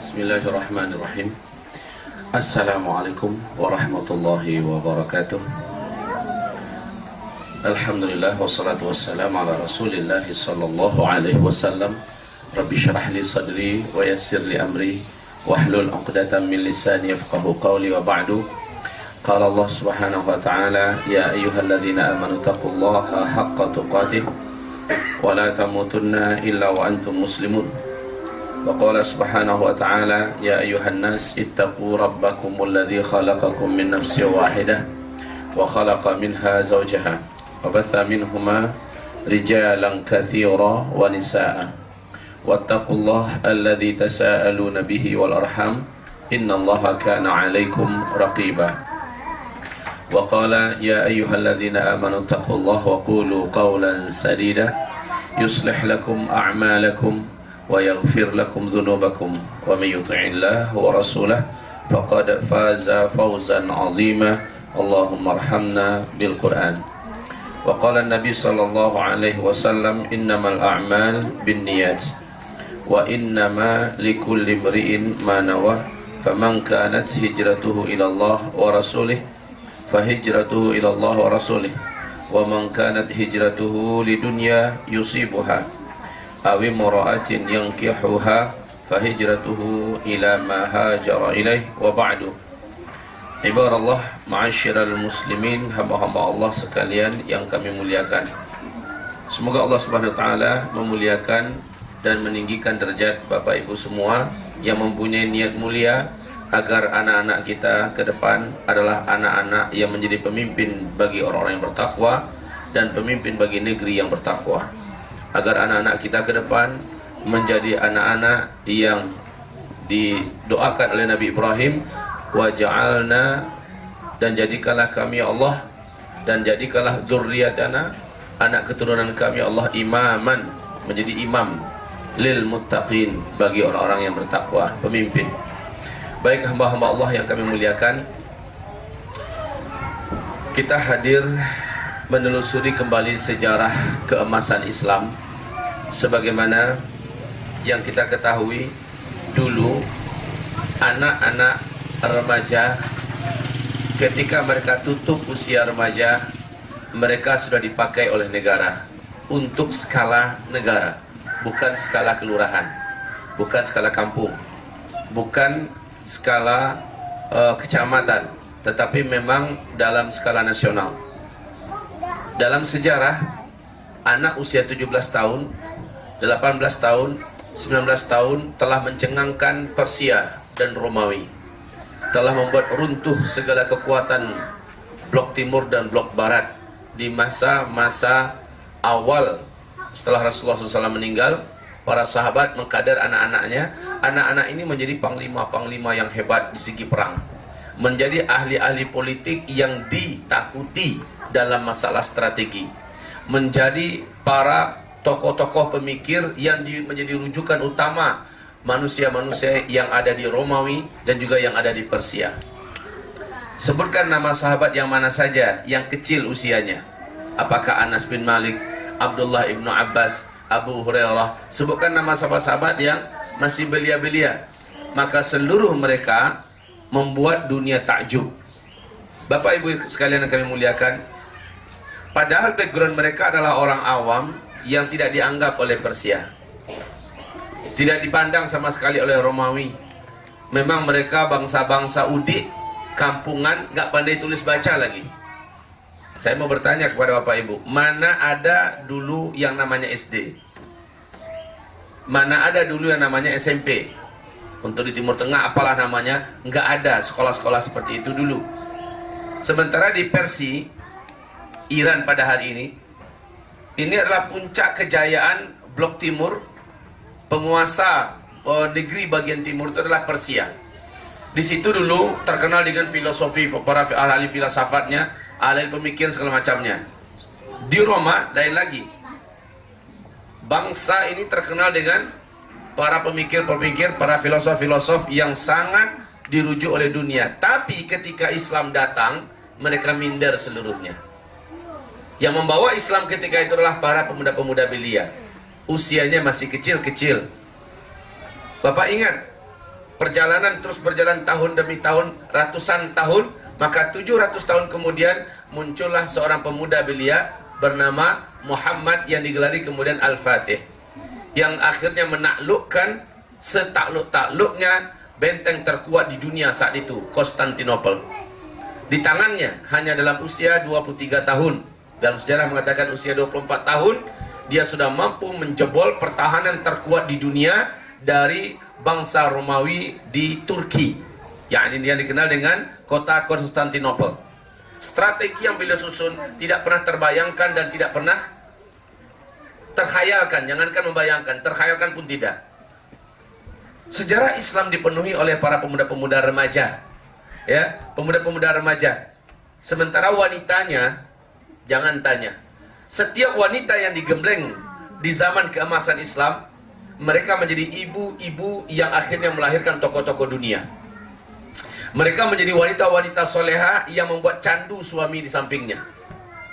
Bismillahirrahmanirrahim. Assalamualaikum warahmatullahi wabarakatuh. Alhamdulillah wassalatu wassalamu ala Rasulillah sallallahu alaihi wasallam. Rabbi syrah li sadri wa yassir li amri wahlul 'uqdatam min lisani yafqahu qawli wa ba'du. Qala Allah Subhanahu wa ta'ala, ya ayyuhalladzina amanu taqullaha haqqa tuqatih wa la tamutunna illa wa antum muslimun. Wa qala subhanahu wa ta'ala, ya ayyuhan nas ittaqu rabbakumul ladzi khalaqakum min nafsin wahidah wa khalaqa minha zawjaha wa batha minhuma rijalan katsira wa nisaa wattaqullaha alladzi tasaaluna bihi wal arham innallaha kana 'alaikum raqiba. Wa qala ya ayyuhalladzina amanu taqullaha wa qulu qawlan sadida yuslih lakum a'malakum wa yaghfir lakum dhunubakum wa may yuti'illah wa rasulahu faqad faza fawzan 'azima. Allahumma arhamna bil Qur'an. Wa qala an-nabi sallallahu alaihi wasallam, innamal a'mal binniyat wa innama likulli imri'in ma nawa faman kanat hijratuhu ila Allah wa rasulih fa hijratuhu ila Allah wa rasulih wa man kanat hijratuhu lidunya yusibuha awi mura'atin yankihuha fahijratuhu ila ma hajara ilaih wa ba'du. Ibadallah, ma'asyiral muslimin, hamba-hamba Allah sekalian yang kami muliakan. Semoga Allah Subhanahu wa taala memuliakan dan meninggikan derajat Bapak Ibu semua yang mempunyai niat mulia agar anak-anak kita ke depan adalah anak-anak yang menjadi pemimpin bagi orang-orang yang bertakwa dan pemimpin bagi negeri yang bertakwa. Agar anak-anak kita ke depan menjadi anak-anak yang didoakan oleh Nabi Ibrahim, waja'alna, dan jadikanlah kami Allah, dan jadikanlah dzurriyyatana, anak keturunan kami Allah, imaman, menjadi imam lil muttaqin, bagi orang-orang yang bertakwa, pemimpin. Baik hamba-hamba Allah yang kami muliakan, kita hadir menelusuri kembali sejarah keemasan Islam. Sebagaimana yang kita ketahui, dulu anak-anak remaja ketika mereka tutup usia remaja, mereka sudah dipakai oleh negara untuk skala negara, bukan skala kelurahan, bukan skala kampung, bukan skala kecamatan, tetapi memang dalam skala nasional. Dalam sejarah, anak usia 17 tahun, 18 tahun, 19 tahun telah mencengangkan Persia dan Romawi, telah membuat runtuh segala kekuatan blok timur dan blok barat. Di masa-masa awal setelah Rasulullah SAW meninggal, para sahabat mengkader anak-anaknya. Anak-anak ini menjadi panglima-panglima yang hebat di segi perang, menjadi ahli-ahli politik yang ditakuti dalam masalah strategi, menjadi para tokoh-tokoh pemikir yang menjadi rujukan utama manusia-manusia yang ada di Romawi dan juga yang ada di Persia. Sebutkan nama sahabat yang mana saja yang kecil usianya. Apakah Anas bin Malik, Abdullah ibnu Abbas, Abu Hurairah? Sebutkan nama sahabat-sahabat yang masih belia-belia, maka seluruh mereka membuat dunia takjub. Bapak Ibu sekalian yang kami muliakan, padahal background mereka adalah orang awam yang tidak dianggap oleh Persia, tidak dipandang sama sekali oleh Romawi. Memang mereka bangsa-bangsa udik, kampungan, gak pandai tulis baca lagi. Saya mau bertanya kepada Bapak Ibu, mana ada dulu yang namanya SD? Mana ada dulu yang namanya SMP? Untuk di Timur Tengah apalah namanya, nggak ada sekolah-sekolah seperti itu dulu. Sementara di Persia, Iran pada hari ini adalah puncak kejayaan blok timur. Penguasa negeri bagian timur itu adalah Persia. Di situ dulu terkenal dengan filosofi, para ahli filsafatnya, ahli pemikiran segala macamnya. Di Roma lain lagi. Bangsa ini terkenal dengan para pemikir-pemikir, para filosof-filosof yang sangat dirujuk oleh dunia. Tapi ketika Islam datang, mereka minder seluruhnya. Yang membawa Islam ketika itu adalah para pemuda-pemuda belia, usianya masih kecil-kecil. Bapak ingat, perjalanan terus berjalan tahun demi tahun, ratusan tahun, maka 700 tahun kemudian muncullah seorang pemuda belia bernama Muhammad yang digelari kemudian Al-Fatih, yang akhirnya menaklukkan setakluk-takluknya benteng terkuat di dunia saat itu, Konstantinopel. Di tangannya hanya dalam usia 23 tahun. Dalam sejarah mengatakan usia 24 tahun dia sudah mampu menjebol pertahanan terkuat di dunia dari bangsa Romawi di Turki, yang ini yang dikenal dengan kota Konstantinopel. Strategi yang beliau susun tidak pernah terbayangkan dan tidak pernah terkhayalkan, jangankan membayangkan, terkhayalkan pun tidak. Sejarah Islam dipenuhi oleh para pemuda-pemuda remaja, ya, pemuda-pemuda remaja. Sementara wanitanya, jangan tanya. Setiap wanita yang digembleng di zaman keemasan Islam, mereka menjadi ibu-ibu yang akhirnya melahirkan tokoh-tokoh dunia. Mereka menjadi wanita-wanita soleha yang membuat candu suami di sampingnya.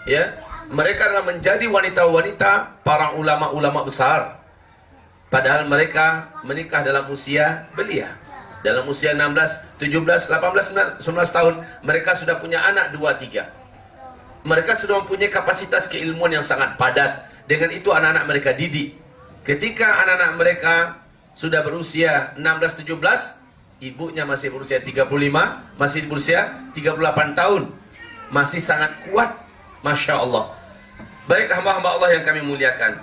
Ya, mereka adalah menjadi wanita-wanita para ulama-ulama besar. Padahal mereka menikah dalam usia belia. Dalam usia 16, 17, 18, 19 tahun, mereka sudah punya anak 2, 3. Mereka sudah mempunyai kapasitas keilmuan yang sangat padat. Dengan itu anak-anak mereka didik. Ketika anak-anak mereka sudah berusia 16, 17, ibunya masih berusia 35, masih berusia 38 tahun. Masih sangat kuat. Masya Allah. Baik hamba-hamba Allah yang kami muliakan.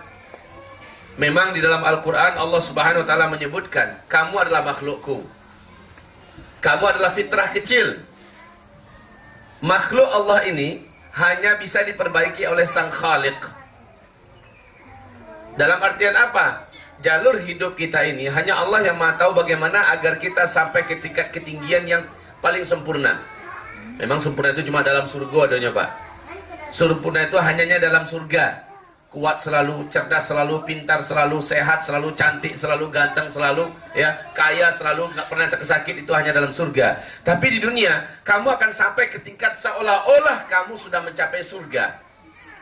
Memang di dalam Al-Quran Allah Subhanahu Wa Taala menyebutkan, kamu adalah makhlukku. Kamu adalah fitrah kecil. Makhluk Allah ini hanya bisa diperbaiki oleh Sang Khaliq. Dalam artian apa? Jalur hidup kita ini hanya Allah yang Maha tahu bagaimana agar kita sampai ke tingkat ketinggian yang paling sempurna. Memang sempurna itu cuma dalam surga adanya, Pak. Sempurna itu hanyanya dalam surga. Kuat selalu, cerdas selalu, pintar selalu, sehat selalu, cantik selalu, ganteng selalu, ya, kaya selalu, nggak pernah sakit, itu hanya dalam surga. Tapi di dunia, kamu akan sampai ke tingkat seolah-olah kamu sudah mencapai surga.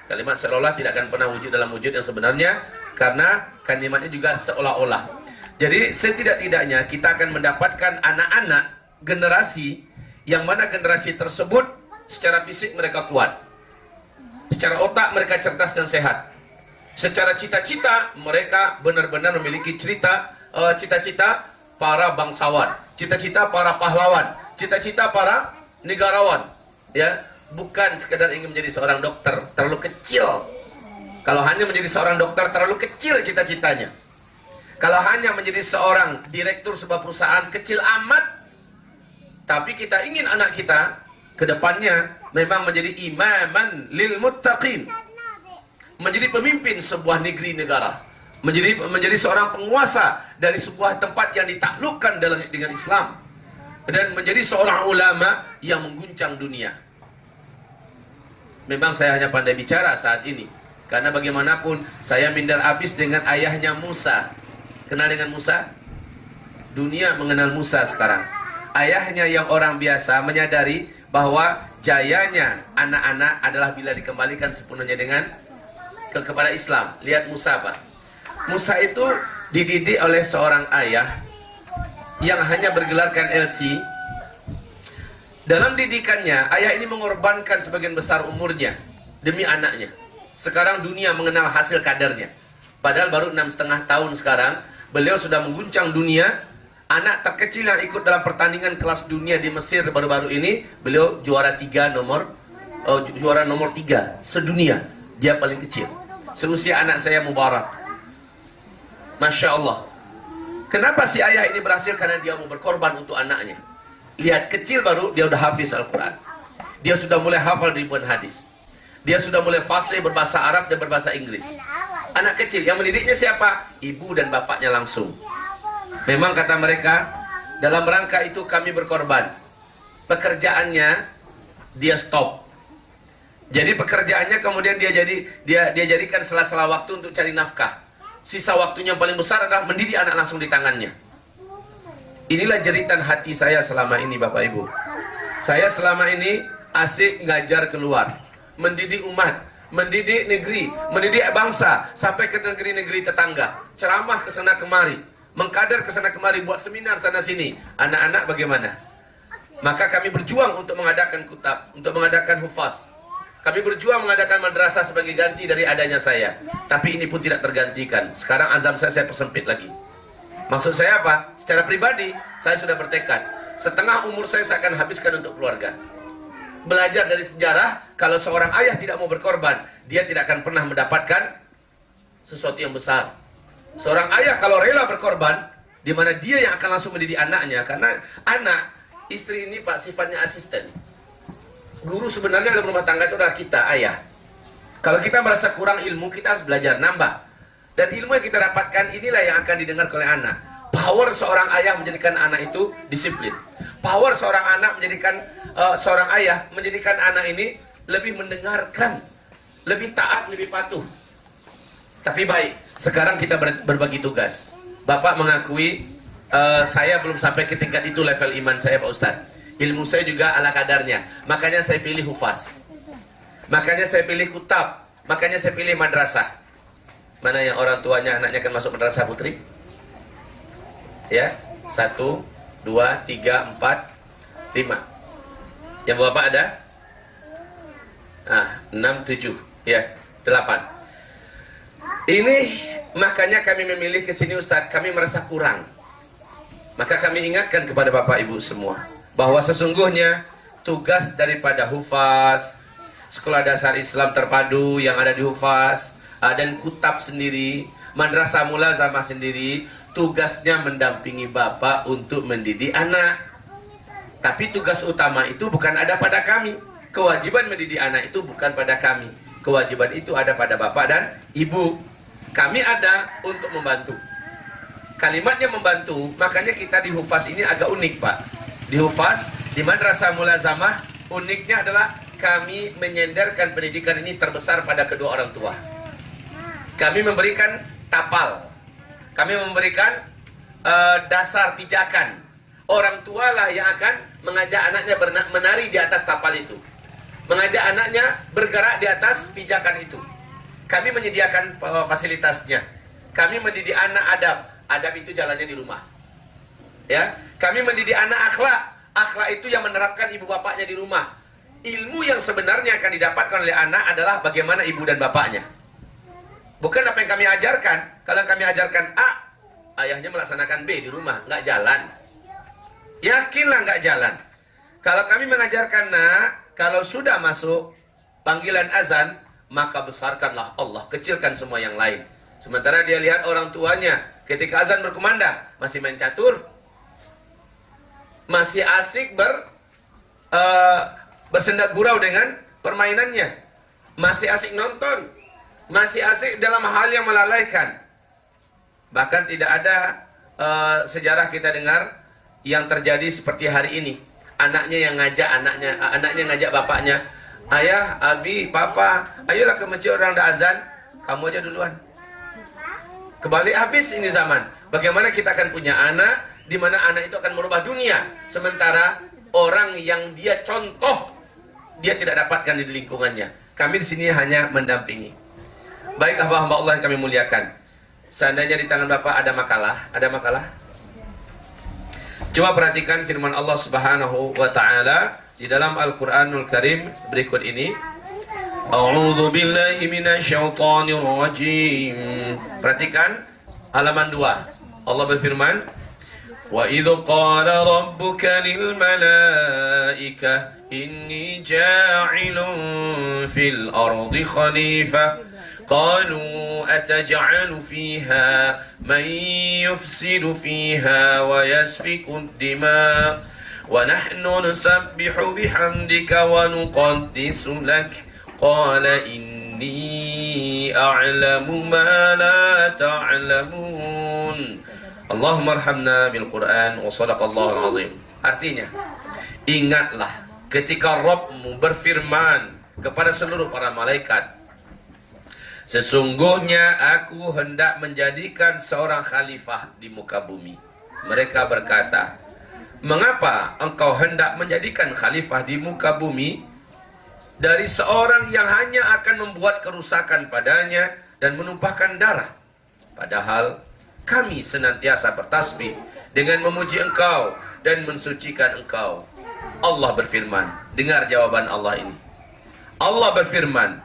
Kalimat seolah-olah tidak akan pernah wujud dalam wujud yang sebenarnya, karena kalimatnya juga seolah-olah. Jadi setidak-tidaknya kita akan mendapatkan anak-anak generasi yang mana generasi tersebut secara fisik mereka kuat, secara otak mereka cerdas dan sehat, secara cita-cita mereka benar-benar memiliki cita-cita para bangsawan, cita-cita para pahlawan, cita-cita para negarawan, ya, bukan sekedar ingin menjadi seorang dokter, terlalu kecil. Kalau hanya menjadi seorang dokter terlalu kecil cita-citanya. Kalau hanya menjadi seorang direktur sebuah perusahaan kecil amat. Tapi kita ingin anak kita ke depannya memang menjadi imaman lil muttaqin, menjadi pemimpin sebuah negeri negara, menjadi seorang penguasa dari sebuah tempat yang ditaklukkan dengan Islam, dan menjadi seorang ulama yang mengguncang dunia. Memang saya hanya pandai bicara saat ini, karena bagaimanapun saya minder habis dengan ayahnya Musa. Kenal dengan Musa? Dunia mengenal Musa sekarang. Ayahnya yang orang biasa menyadari bahwa jayanya anak-anak adalah bila dikembalikan sepenuhnya kepada Islam. Lihat Musa, Pak. Musa itu dididik oleh seorang ayah yang hanya bergelarkan LC. Dalam didikannya, ayah ini mengorbankan sebagian besar umurnya demi anaknya. Sekarang dunia mengenal hasil kadernya. Padahal baru 6,5 tahun sekarang, beliau sudah mengguncang dunia. Anak terkecil yang ikut dalam pertandingan kelas dunia di Mesir baru-baru ini, beliau juara nomor 3 sedunia. Dia paling kecil, seusia anak saya Mubarak. Masya Allah. Kenapa si ayah ini berhasil? Karena dia mau berkorban untuk anaknya. Lihat, kecil baru dia udah hafiz Al-Quran. Dia sudah mulai hafal ribuan hadis. Dia sudah mulai fasih berbahasa Arab dan berbahasa Inggris. Anak kecil yang mendidiknya siapa? Ibu dan bapaknya langsung. Memang kata mereka, dalam rangka itu kami berkorban. Pekerjaannya dia stop. Jadi pekerjaannya kemudian dia jadikan sela-sela waktu untuk cari nafkah. Sisa waktunya yang paling besar adalah mendidik anak langsung di tangannya. Inilah jeritan hati saya selama ini, Bapak Ibu. Saya selama ini asik ngajar keluar, mendidik umat, mendidik negeri, mendidik bangsa, sampai ke negeri-negeri tetangga, ceramah ke sana kemari. mengkader ke sana kemari, buat seminar sana sini. Anak-anak bagaimana? Maka kami berjuang untuk mengadakan kutab, untuk mengadakan hufaz. Kami berjuang mengadakan madrasah sebagai ganti dari adanya saya. Tapi ini pun tidak tergantikan. Sekarang azam saya persempit lagi. Maksud saya apa? Secara pribadi, saya sudah bertekad. Setengah umur saya akan habiskan untuk keluarga. Belajar dari sejarah, kalau seorang ayah tidak mau berkorban, dia tidak akan pernah mendapatkan sesuatu yang besar. Seorang ayah kalau rela berkorban, di mana dia yang akan langsung mendidik anaknya, karena anak, istri ini Pak sifatnya asisten. Guru sebenarnya dalam rumah tangga itu adalah kita, ayah. Kalau kita merasa kurang ilmu, kita harus belajar, nambah. Dan ilmu yang kita dapatkan inilah yang akan didengar oleh anak. Power seorang ayah menjadikan anak itu disiplin. Power seorang anak menjadikan seorang ayah menjadikan anak ini lebih mendengarkan, lebih taat, lebih patuh. Tapi baik, sekarang kita berbagi tugas. Bapak mengakui saya belum sampai ke tingkat itu level iman saya Pak Ustadz. Ilmu saya juga ala kadarnya. Makanya saya pilih hufaz. Makanya saya pilih kutab. Makanya saya pilih madrasah. Mana yang orang tuanya anaknya akan masuk madrasah putri? Ya, 1, 2, 3, 4, 5. Yang Bapak ada? 6, 7, ya, 8. Ini makanya kami memilih ke sini Ustadz, kami merasa kurang. Maka kami ingatkan kepada Bapak Ibu semua bahwa sesungguhnya tugas daripada hufaz, sekolah dasar Islam terpadu yang ada di hufaz, dan kutab sendiri, madrasah mulazamah sendiri, tugasnya mendampingi Bapak untuk mendidik anak. Tapi tugas utama itu bukan ada pada kami. Kewajiban mendidik anak itu bukan pada kami. Kewajiban itu ada pada Bapak dan Ibu. Kami ada untuk membantu. Kalimatnya membantu, makanya kita di hufaz ini agak unik Pak. Di hufaz, di madrasah mulazamah, uniknya adalah kami menyenderkan pendidikan ini terbesar pada kedua orang tua. Kami memberikan tapal. Kami memberikan dasar pijakan. Orang tualah yang akan mengajak anaknya menari di atas tapal itu. Mengajak anaknya bergerak di atas pijakan itu. Kami menyediakan fasilitasnya. Kami mendidik anak adab. Adab itu jalannya di rumah. Ya, kami mendidik anak akhlak. Akhlak itu yang menerapkan ibu bapaknya di rumah. Ilmu yang sebenarnya akan didapatkan oleh anak adalah bagaimana ibu dan bapaknya. Bukan apa yang kami ajarkan. Kalau kami ajarkan A, ayahnya melaksanakan B di rumah, nggak jalan. Yakinlah nggak jalan. Kalau kami mengajarkan kalau sudah masuk panggilan azan, maka besarkanlah Allah, kecilkan semua yang lain. Sementara dia lihat orang tuanya ketika azan berkumandang masih main catur, masih asik bersenda gurau dengan permainannya, masih asik nonton, masih asik dalam hal yang melalaikan. Bahkan tidak ada sejarah kita dengar yang terjadi seperti hari ini. Anaknya yang ngajak anaknya ngajak bapaknya, ayah, abi, papa, ayolah ke masjid orang dah azan, kamu aja duluan. Kebalik habis ini zaman. Bagaimana kita akan punya anak, di mana anak itu akan merubah dunia, sementara orang yang dia contoh, dia tidak dapatkan di lingkungannya. Kami di sini hanya mendampingi. Baik hamba-hamba Allah yang kami muliakan. Seandainya di tangan Bapak ada makalah? Coba perhatikan firman Allah Subhanahu wa taala di dalam Al-Qur'anul Karim berikut ini. A'udzu billahi minasyaitonir rajim. Perhatikan halaman 2. Allah berfirman, "Wa idz qala rabbuka lil malaikah inni ja'ilun fil ardi khalifah." قالوا أتجعل فيها من يفسد فيها ويسفك الدماء ونحن نسبح بحمدك ونقدس لك قال إني أعلم ما لا تعلمون اللهم ارحمنا بالقرآن وصدق الله العظيم. Artinya, ingatlah ketika Rabbmu berfirman kepada seluruh para malaikat, sesungguhnya aku hendak menjadikan seorang khalifah di muka bumi. Mereka berkata, mengapa engkau hendak menjadikan khalifah di muka bumi dari seorang yang hanya akan membuat kerusakan padanya dan menumpahkan darah? Padahal Kami senantiasa bertasbih dengan memuji Engkau dan mensucikan Engkau. Allah berfirman, dengar jawaban Allah ini. Allah berfirman,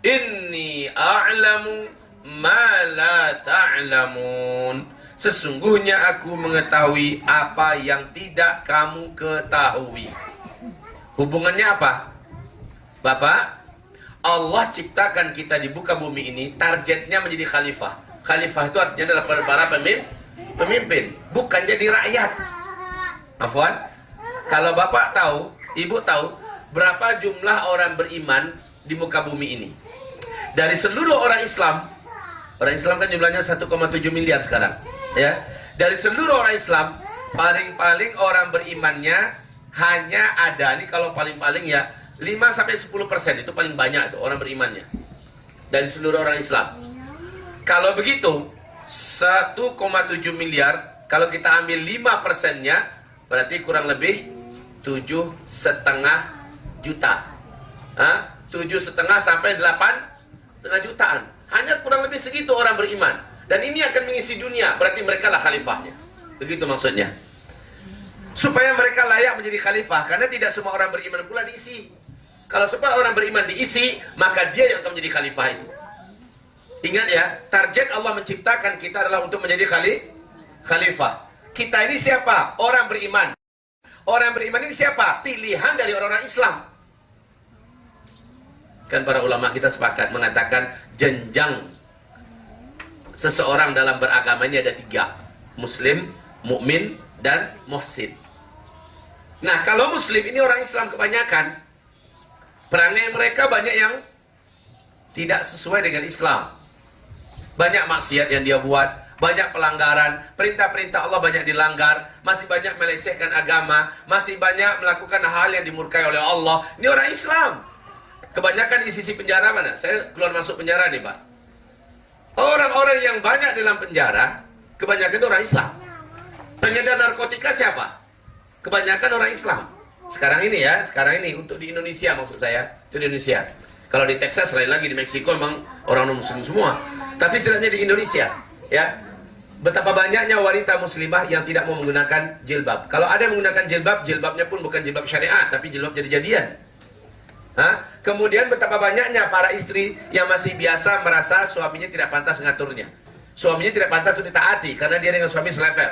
Inni a'lamu ma la ta'lamun. Sesungguhnya aku mengetahui apa yang tidak kamu ketahui. Hubungannya apa? Bapak, Allah ciptakan kita di muka bumi ini, targetnya menjadi khalifah. Khalifah itu artinya adalah para pemimpin, bukan jadi rakyat. Afwan, kalau Bapak tahu, Ibu tahu, berapa jumlah orang beriman di muka bumi ini? Dari seluruh orang Islam kan jumlahnya 1,7 miliar sekarang, ya. Dari seluruh orang Islam, paling-paling orang berimannya hanya ada, ini kalau paling-paling ya 5-10% itu paling banyak itu orang berimannya dari seluruh orang Islam. Kalau begitu 1,7 miliar, kalau kita ambil 5%-nya berarti kurang lebih 7,5 juta. 7,5 sampai 8,5 jutaan. Hanya kurang lebih segitu orang beriman. Dan ini akan mengisi dunia, berarti mereka lah khalifahnya. Begitu maksudnya. Supaya mereka layak menjadi khalifah, karena tidak semua orang beriman pula diisi. Kalau semua orang beriman diisi, maka dia yang akan menjadi khalifah itu. Ingat ya, target Allah menciptakan kita adalah untuk menjadi khalifah. Kita ini siapa? Orang beriman. Orang beriman ini siapa? Pilihan dari orang-orang Islam. Kan para ulama kita sepakat mengatakan jenjang seseorang dalam beragama ini ada 3. Muslim, mukmin, dan muhsin. Nah, kalau muslim ini orang Islam kebanyakan, perangai mereka banyak yang tidak sesuai dengan Islam. Banyak maksiat yang dia buat, banyak pelanggaran, perintah-perintah Allah banyak dilanggar, masih banyak melecehkan agama, masih banyak melakukan hal yang dimurkai oleh Allah. Ini orang Islam. Kebanyakan di sisi penjara mana? Saya keluar masuk penjara nih, Pak. Orang-orang yang banyak dalam penjara, kebanyakan itu orang Islam. Pengedar narkotika siapa? Kebanyakan orang Islam. Sekarang ini ya, sekarang ini untuk di Indonesia maksud saya, itu di Indonesia. Kalau di Texas lain lagi, di Meksiko memang orang muslim semua. Tapi setidaknya di Indonesia, ya, betapa banyaknya wanita muslimah yang tidak mau menggunakan jilbab. Kalau ada yang menggunakan jilbab, jilbabnya pun bukan jilbab syariat, tapi jilbab jadi-jadian. Kemudian betapa banyaknya para istri yang masih biasa merasa suaminya tidak pantas ngaturnya. Suaminya tidak pantas untuk ditaati karena dia dengan suami selevel.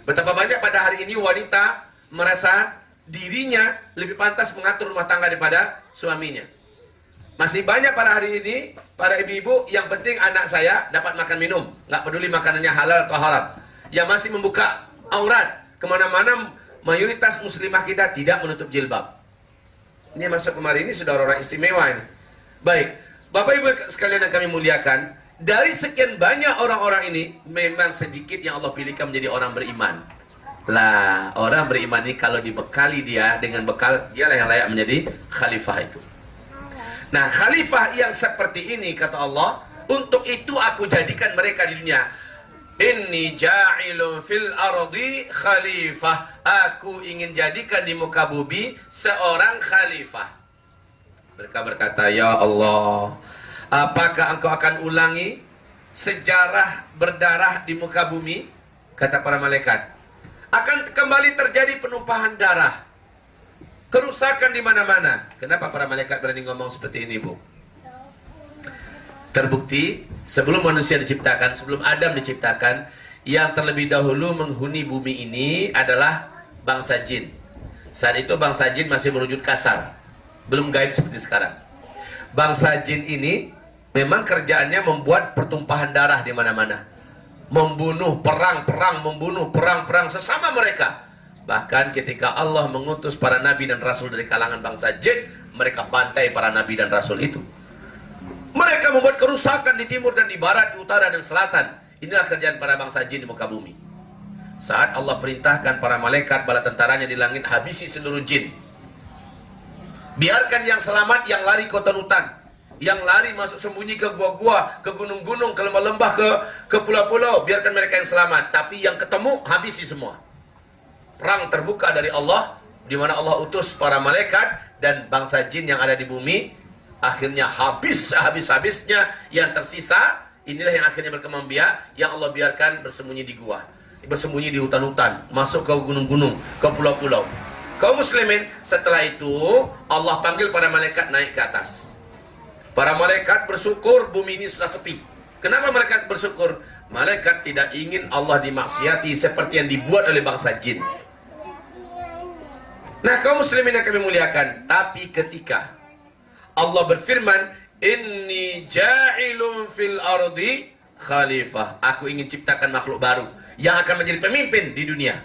Betapa banyak pada hari ini wanita merasa dirinya lebih pantas mengatur rumah tangga daripada suaminya. Masih banyak pada hari ini para ibu-ibu yang penting anak saya dapat makan minum, nggak peduli makanannya halal atau haram. Yang masih membuka aurat kemana-mana, mayoritas muslimah kita tidak menutup jilbab. Ini masuk kemarin ini sudah orang istimewa ini. Baik, Bapak Ibu sekalian yang kami muliakan, dari sekian banyak orang-orang ini memang sedikit yang Allah pilihkan menjadi orang beriman. Lah, orang beriman ini kalau dibekali dia dengan bekal, dialah yang layak menjadi khalifah itu. Nah, khalifah yang seperti ini kata Allah, untuk itu aku jadikan mereka di dunia. Inni ja'ilun fil ardi khalifah. Aku ingin jadikan di muka bumi seorang khalifah. Mereka berkata, ya Allah, apakah engkau akan ulangi sejarah berdarah di muka bumi? Kata para malaikat, akan kembali terjadi penumpahan darah, kerusakan di mana-mana. Kenapa para malaikat berani ngomong seperti ini, Bu? Terbukti sebelum manusia diciptakan, sebelum Adam diciptakan, yang terlebih dahulu menghuni bumi ini adalah bangsa jin. Saat itu bangsa jin masih berwujud kasar, belum gaib seperti sekarang. Bangsa jin ini memang kerjaannya membuat pertumpahan darah di mana-mana, membunuh, membunuh perang sesama mereka. Bahkan ketika Allah mengutus para nabi dan rasul dari kalangan bangsa jin, mereka bantai para nabi dan rasul itu. Mereka membuat kerusakan di timur dan di barat, di utara dan selatan. Inilah kerjaan para bangsa jin di muka bumi. Saat Allah perintahkan para malaikat bala tentaranya di langit, habisi seluruh jin. Biarkan yang selamat, yang lari ke hutan-hutan, yang lari masuk sembunyi ke gua-gua, ke gunung-gunung, ke lembah-lembah, ke pulau-pulau. Biarkan mereka yang selamat. Tapi yang ketemu, habisi semua. Perang terbuka dari Allah, di mana Allah utus para malaikat dan bangsa jin yang ada di bumi. Akhirnya habis-habisnya, yang tersisa Inilah yang akhirnya berkembang biak, yang Allah biarkan bersembunyi di gua, bersembunyi di hutan-hutan, masuk ke gunung-gunung, ke pulau-pulau. Kaum muslimin, setelah itu Allah panggil para malaikat naik ke atas. Para malaikat bersyukur bumi ini sudah sepi. Kenapa malaikat bersyukur? Malaikat tidak ingin Allah dimaksiati seperti yang dibuat oleh bangsa jin. Nah, kaum muslimin yang kami muliakan, tapi ketika Allah berfirman, inni ja'ilun fil ardi khalifah, aku ingin ciptakan makhluk baru yang akan menjadi pemimpin di dunia.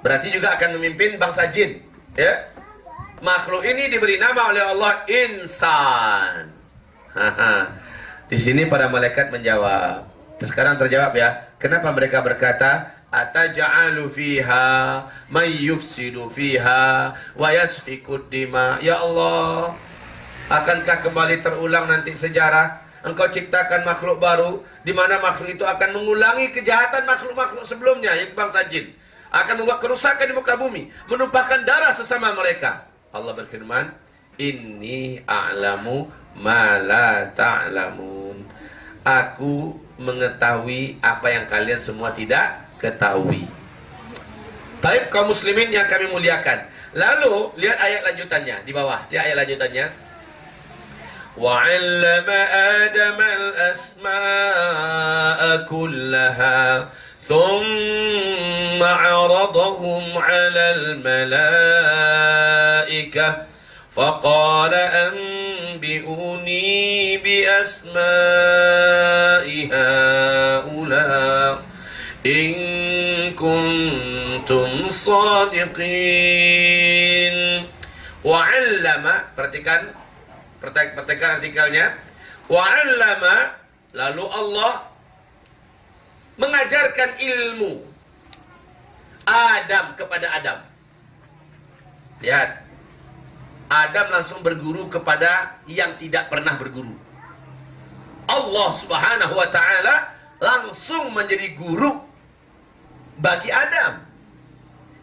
Berarti juga akan memimpin bangsa jin, ya. Makhluk ini diberi nama oleh Allah insan. Di sini para malaikat menjawab. Sekarang terjawab ya. Kenapa mereka berkata ataj'alu fiha may yufsidu fiha wa yasfikud dima? Ya Allah, akankah kembali terulang nanti sejarah? Engkau ciptakan makhluk baru, di mana makhluk itu akan mengulangi kejahatan makhluk-makhluk sebelumnya, yaitu bangsa jin. Akan membuat kerusakan di muka bumi, menumpahkan darah sesama mereka. Allah berfirman, inni a'lamu ma la ta'lamun. Aku mengetahui apa yang kalian semua tidak ketahui. Taib kaum muslimin yang kami muliakan. Lalu lihat ayat lanjutannya di bawah. Lihat ayat lanjutannya. وَعَلَّمَ آدَمَ الْأَسْمَاءَ كُلَّهَا ثُمَّ عَرَضَهُمْ عَلَى الْمَلَائِكَةِ فَقَالَ أَنْبِئُونِي بِأَسْمَاءِ هَؤُلَاءِ إِن كُنْتُمْ صَادِقِينَ. وَعَلَّمَ, perhatikan artikelnya. Wa'allama, lalu Allah mengajarkan ilmu Adam kepada Adam. Lihat, Adam langsung berguru kepada yang tidak pernah berguru. Allah subhanahu wa ta'ala langsung menjadi guru bagi Adam.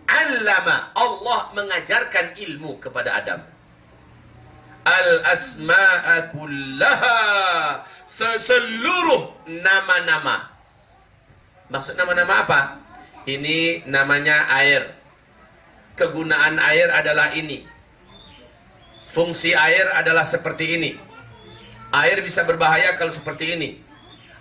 Allama, Allah mengajarkan ilmu kepada Adam. Al-asma'a kullaha, seluruh nama-nama. Maksud nama-nama apa? Ini namanya air. Kegunaan air adalah ini. Fungsi air adalah seperti ini. Air bisa berbahaya kalau seperti ini.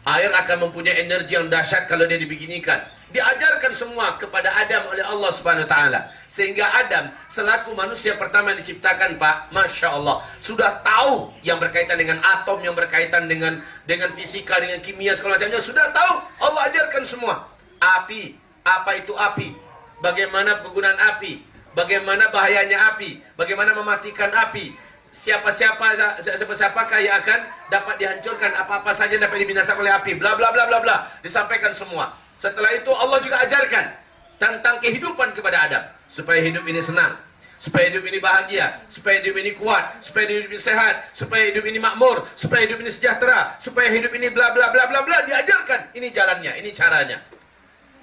Air akan mempunyai energi yang dahsyat kalau dia dibeginikan. Diajarkan semua kepada Adam oleh Allah Subhanahu wa taala. Sehingga Adam selaku manusia pertama yang diciptakan, Pak, Masya Allah, sudah tahu yang berkaitan dengan atom, yang berkaitan dengan fisika, dengan kimia, segala macamnya. Sudah tahu, Allah ajarkan semua. Api, apa itu api? Bagaimana penggunaan api? Bagaimana bahayanya api? Bagaimana mematikan api? Siapakah yang akan dapat dihancurkan? Apa-apa saja dapat dibinasakan oleh api? Bla bla bla bla bla. Disampaikan semua. Setelah itu Allah juga ajarkan tentang kehidupan kepada Adam, supaya hidup ini senang, supaya hidup ini bahagia, supaya hidup ini kuat, supaya hidup ini sehat, supaya hidup ini makmur, supaya hidup ini sejahtera, supaya hidup ini bla bla bla bla bla. Diajarkan, ini jalannya, ini caranya.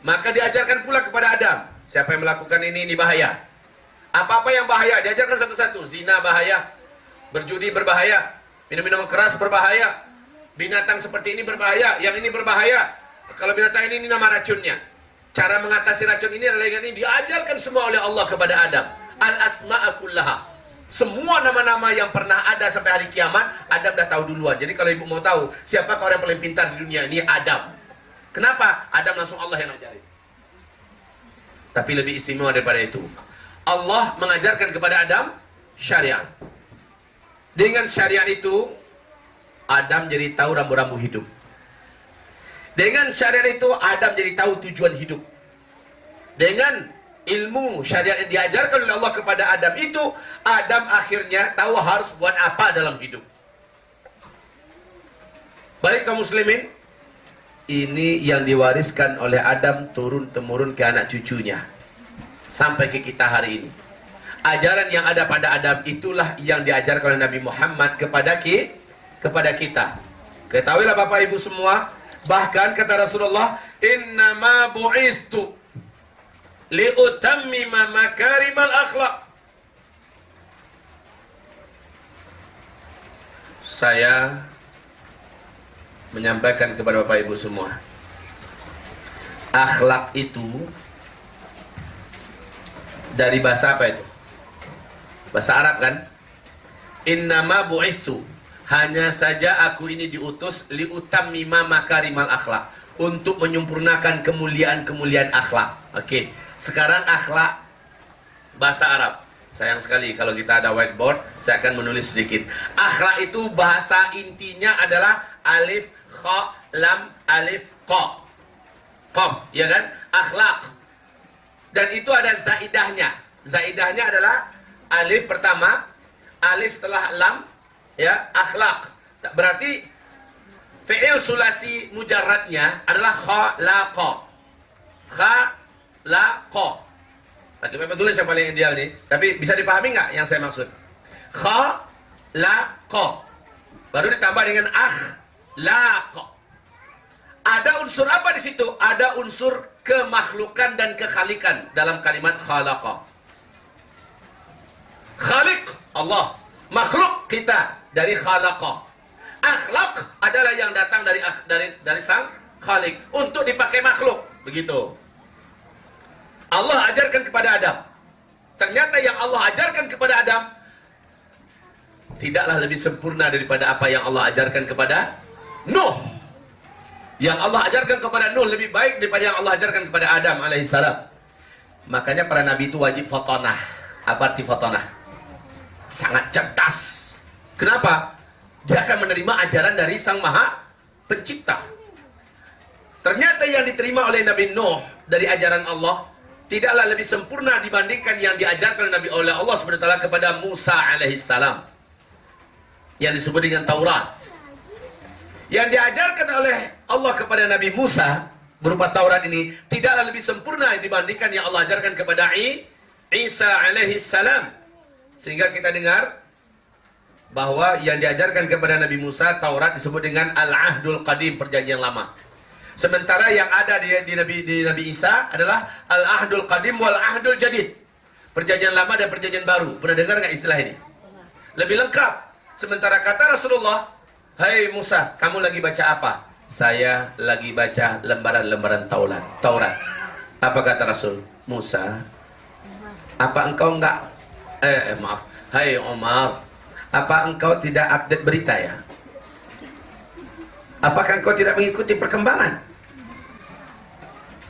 Maka diajarkan pula kepada Adam, siapa yang melakukan ini bahaya. Apa-apa yang bahaya diajarkan satu-satu. Zina bahaya, berjudi berbahaya, minum-minum keras berbahaya, binatang seperti ini berbahaya, yang ini berbahaya. Kalau binatang ini nama racunnya. Cara mengatasi racun ini adalah yang ini diajarkan semua oleh Allah kepada Adam. Al-asma'a kullaha. Semua nama-nama yang pernah ada sampai hari kiamat, Adam dah tahu duluan. Jadi kalau ibu mau tahu siapakah orang paling pintar di dunia ini, Adam. Kenapa? Adam langsung Allah yang ajarin. Tapi lebih istimewa daripada itu, Allah mengajarkan kepada Adam syariat. Dengan syariat itu, Adam jadi tahu rambu-rambu hidup. Dengan syariat itu, Adam jadi tahu tujuan hidup. Dengan ilmu syariat yang diajarkan oleh Allah kepada Adam itu, Adam akhirnya tahu harus buat apa dalam hidup. Baik kaum muslimin, ini yang diwariskan oleh Adam turun-temurun ke anak cucunya sampai ke kita hari ini. Ajaran yang ada pada Adam itulah yang diajarkan oleh Nabi Muhammad kepada kita. Ketahuilah Bapak Ibu semua, bahkan kata Rasulullah, innama bu'istu liutammima makarimal akhlak. Saya menyampaikan kepada Bapak Ibu semua, akhlak itu dari bahasa apa itu? Bahasa Arab kan? Innama bu'istu, hanya saja aku ini diutus liutammima makarimal akhlak, untuk menyempurnakan kemuliaan-kemuliaan akhlak. Oke, sekarang akhlak bahasa Arab. Sayang sekali kalau kita ada whiteboard, saya akan menulis sedikit. Akhlak itu bahasa intinya adalah alif, kha, lam, alif, qa. Qaf, ya kan? Akhlak. Dan itu ada zaidahnya. Zaidahnya adalah alif pertama, alif setelah lam, ya, akhlak. Berarti fi'il sulasi mujarradnya adalah khalaqa. Khalaqa. Pakai paper tulis yang paling ideal nih. Tapi bisa dipahami nggak yang saya maksud? Khalaqa. Baru ditambah dengan akhlaqa. Ada unsur apa di situ? Ada unsur kemakhlukan dan kekhalikan dalam kalimat khalaqa. Khaliq Allah, makhluk kita dari khalaqa. Akhlak adalah yang datang dari sang khalik untuk dipakai makhluk, begitu. Allah ajarkan kepada Adam. Ternyata yang Allah ajarkan kepada Adam tidaklah lebih sempurna daripada apa yang Allah ajarkan kepada Nuh. Yang Allah ajarkan kepada Nuh lebih baik daripada yang Allah ajarkan kepada Adam alaihissalam. Makanya para nabi itu wajib fatanah. Apa arti fatanah? Sangat cerdas. Kenapa? Dia akan menerima ajaran dari Sang Maha Pencipta. Ternyata yang diterima oleh Nabi Nuh dari ajaran Allah tidaklah lebih sempurna dibandingkan yang diajarkan oleh Allah SWT kepada Musa alaihissalam, yang disebut dengan Taurat. Yang diajarkan oleh Allah kepada Nabi Musa berupa Taurat ini tidaklah lebih sempurna dibandingkan yang Allah ajarkan kepada Isa alaihissalam. Sehingga kita dengar bahwa yang diajarkan kepada Nabi Musa Taurat disebut dengan Al-Ahdul Qadim, perjanjian lama. Sementara yang ada di Nabi Isa adalah Al-Ahdul Qadim wal Ahdul Jadid, perjanjian lama dan perjanjian baru. Pernah dengar nggak istilah ini? Lebih lengkap. Sementara kata Rasulullah, "Hai Musa, kamu lagi baca apa?" "Saya lagi baca lembaran-lembaran Taurat." Apa kata Rasul? "Musa, apa engkau enggak maaf, hai Umar, apa engkau tidak update berita ya? Apakah engkau tidak mengikuti perkembangan?"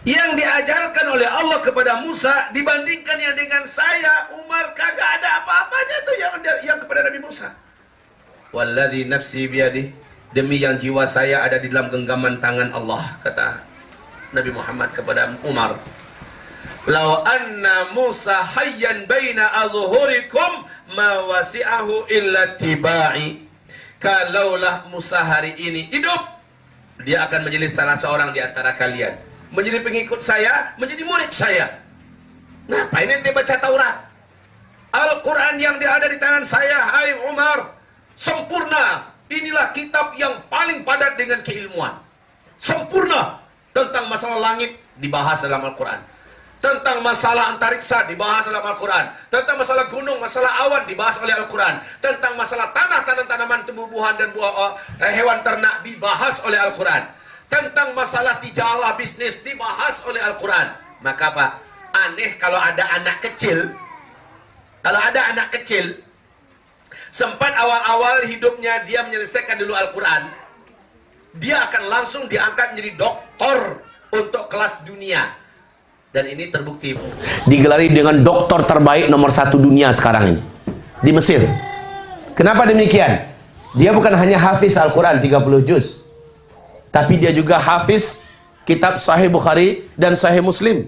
Yang diajarkan oleh Allah kepada Musa dibandingkan yang dengan saya, Umar, kagak ada apa-apanya tuh yang kepada Nabi Musa. Walladzi nafsi biyadih, demi yang jiwa saya ada di dalam genggaman tangan Allah, kata Nabi Muhammad kepada Umar. Lau anna Musa hayyan baina adhhurikum ma wasi'ahu illa tiba'i. Kalaulah Musa hari ini hidup, dia akan menjadi salah seorang di antara kalian, menjadi pengikut saya, menjadi murid saya. Ngapain ente baca Taurat? Al-Quran yang ada di tangan saya, hai Umar, sempurna. Inilah kitab yang paling padat dengan keilmuan. Sempurna. Tentang masalah langit dibahas dalam Al-Quran. Tentang masalah antariksa dibahas dalam Al-Quran. Tentang masalah gunung, masalah awan dibahas oleh Al-Quran. Tentang masalah tanah, tanaman, tumbuh-buahan dan hewan ternak dibahas oleh Al-Quran. Tentang masalah tijarah, bisnis dibahas oleh Al-Quran. Maka apa? Aneh kalau ada anak kecil. Kalau ada anak kecil, sempat awal-awal hidupnya dia menyelesaikan dulu Al-Quran, dia akan langsung diangkat menjadi doktor untuk kelas dunia. Dan ini terbukti. Digelari dengan doktor terbaik nomor 1 dunia sekarang ini. Di Mesir. Kenapa demikian? Dia bukan hanya hafiz Al-Quran 30 juz. Tapi dia juga hafiz kitab Sahih Bukhari dan Sahih Muslim.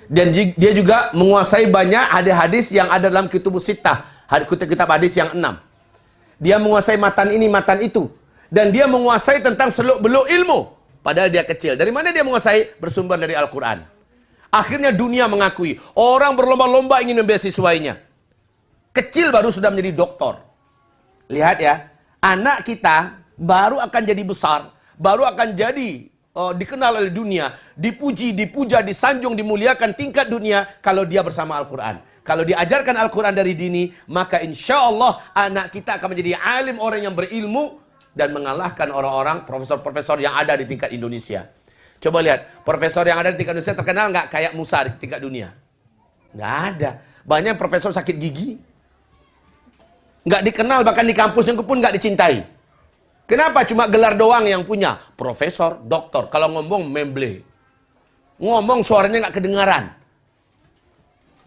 Dan dia juga menguasai banyak hadis-hadis yang ada dalam Kutubus Sittah. Kitab hadis yang 6. Dia menguasai matan ini, matan itu. Dan dia menguasai tentang seluk-beluk ilmu. Padahal dia kecil. Dari mana dia menguasai? Bersumber dari Al-Quran. Akhirnya dunia mengakui. Orang berlomba-lomba ingin membeasiswainya. Kecil baru sudah menjadi doktor. Lihat ya. Anak kita baru akan jadi besar. Baru akan jadi dikenal oleh dunia. Dipuji, dipuja, disanjung, dimuliakan tingkat dunia. Kalau dia bersama Al-Quran. Kalau diajarkan Al-Quran dari dini. Maka insya Allah anak kita akan menjadi alim, orang yang berilmu. dan mengalahkan orang-orang profesor-profesor yang ada di tingkat Indonesia. Coba lihat, profesor yang ada di tingkat Indonesia terkenal nggak kayak Musa di tingkat dunia? Nggak ada. Banyak profesor sakit gigi. Nggak dikenal, bahkan di kampusnya pun nggak dicintai. Kenapa? Cuma gelar doang yang punya. Profesor, doktor. Kalau ngomong memble. Ngomong suaranya nggak kedengaran.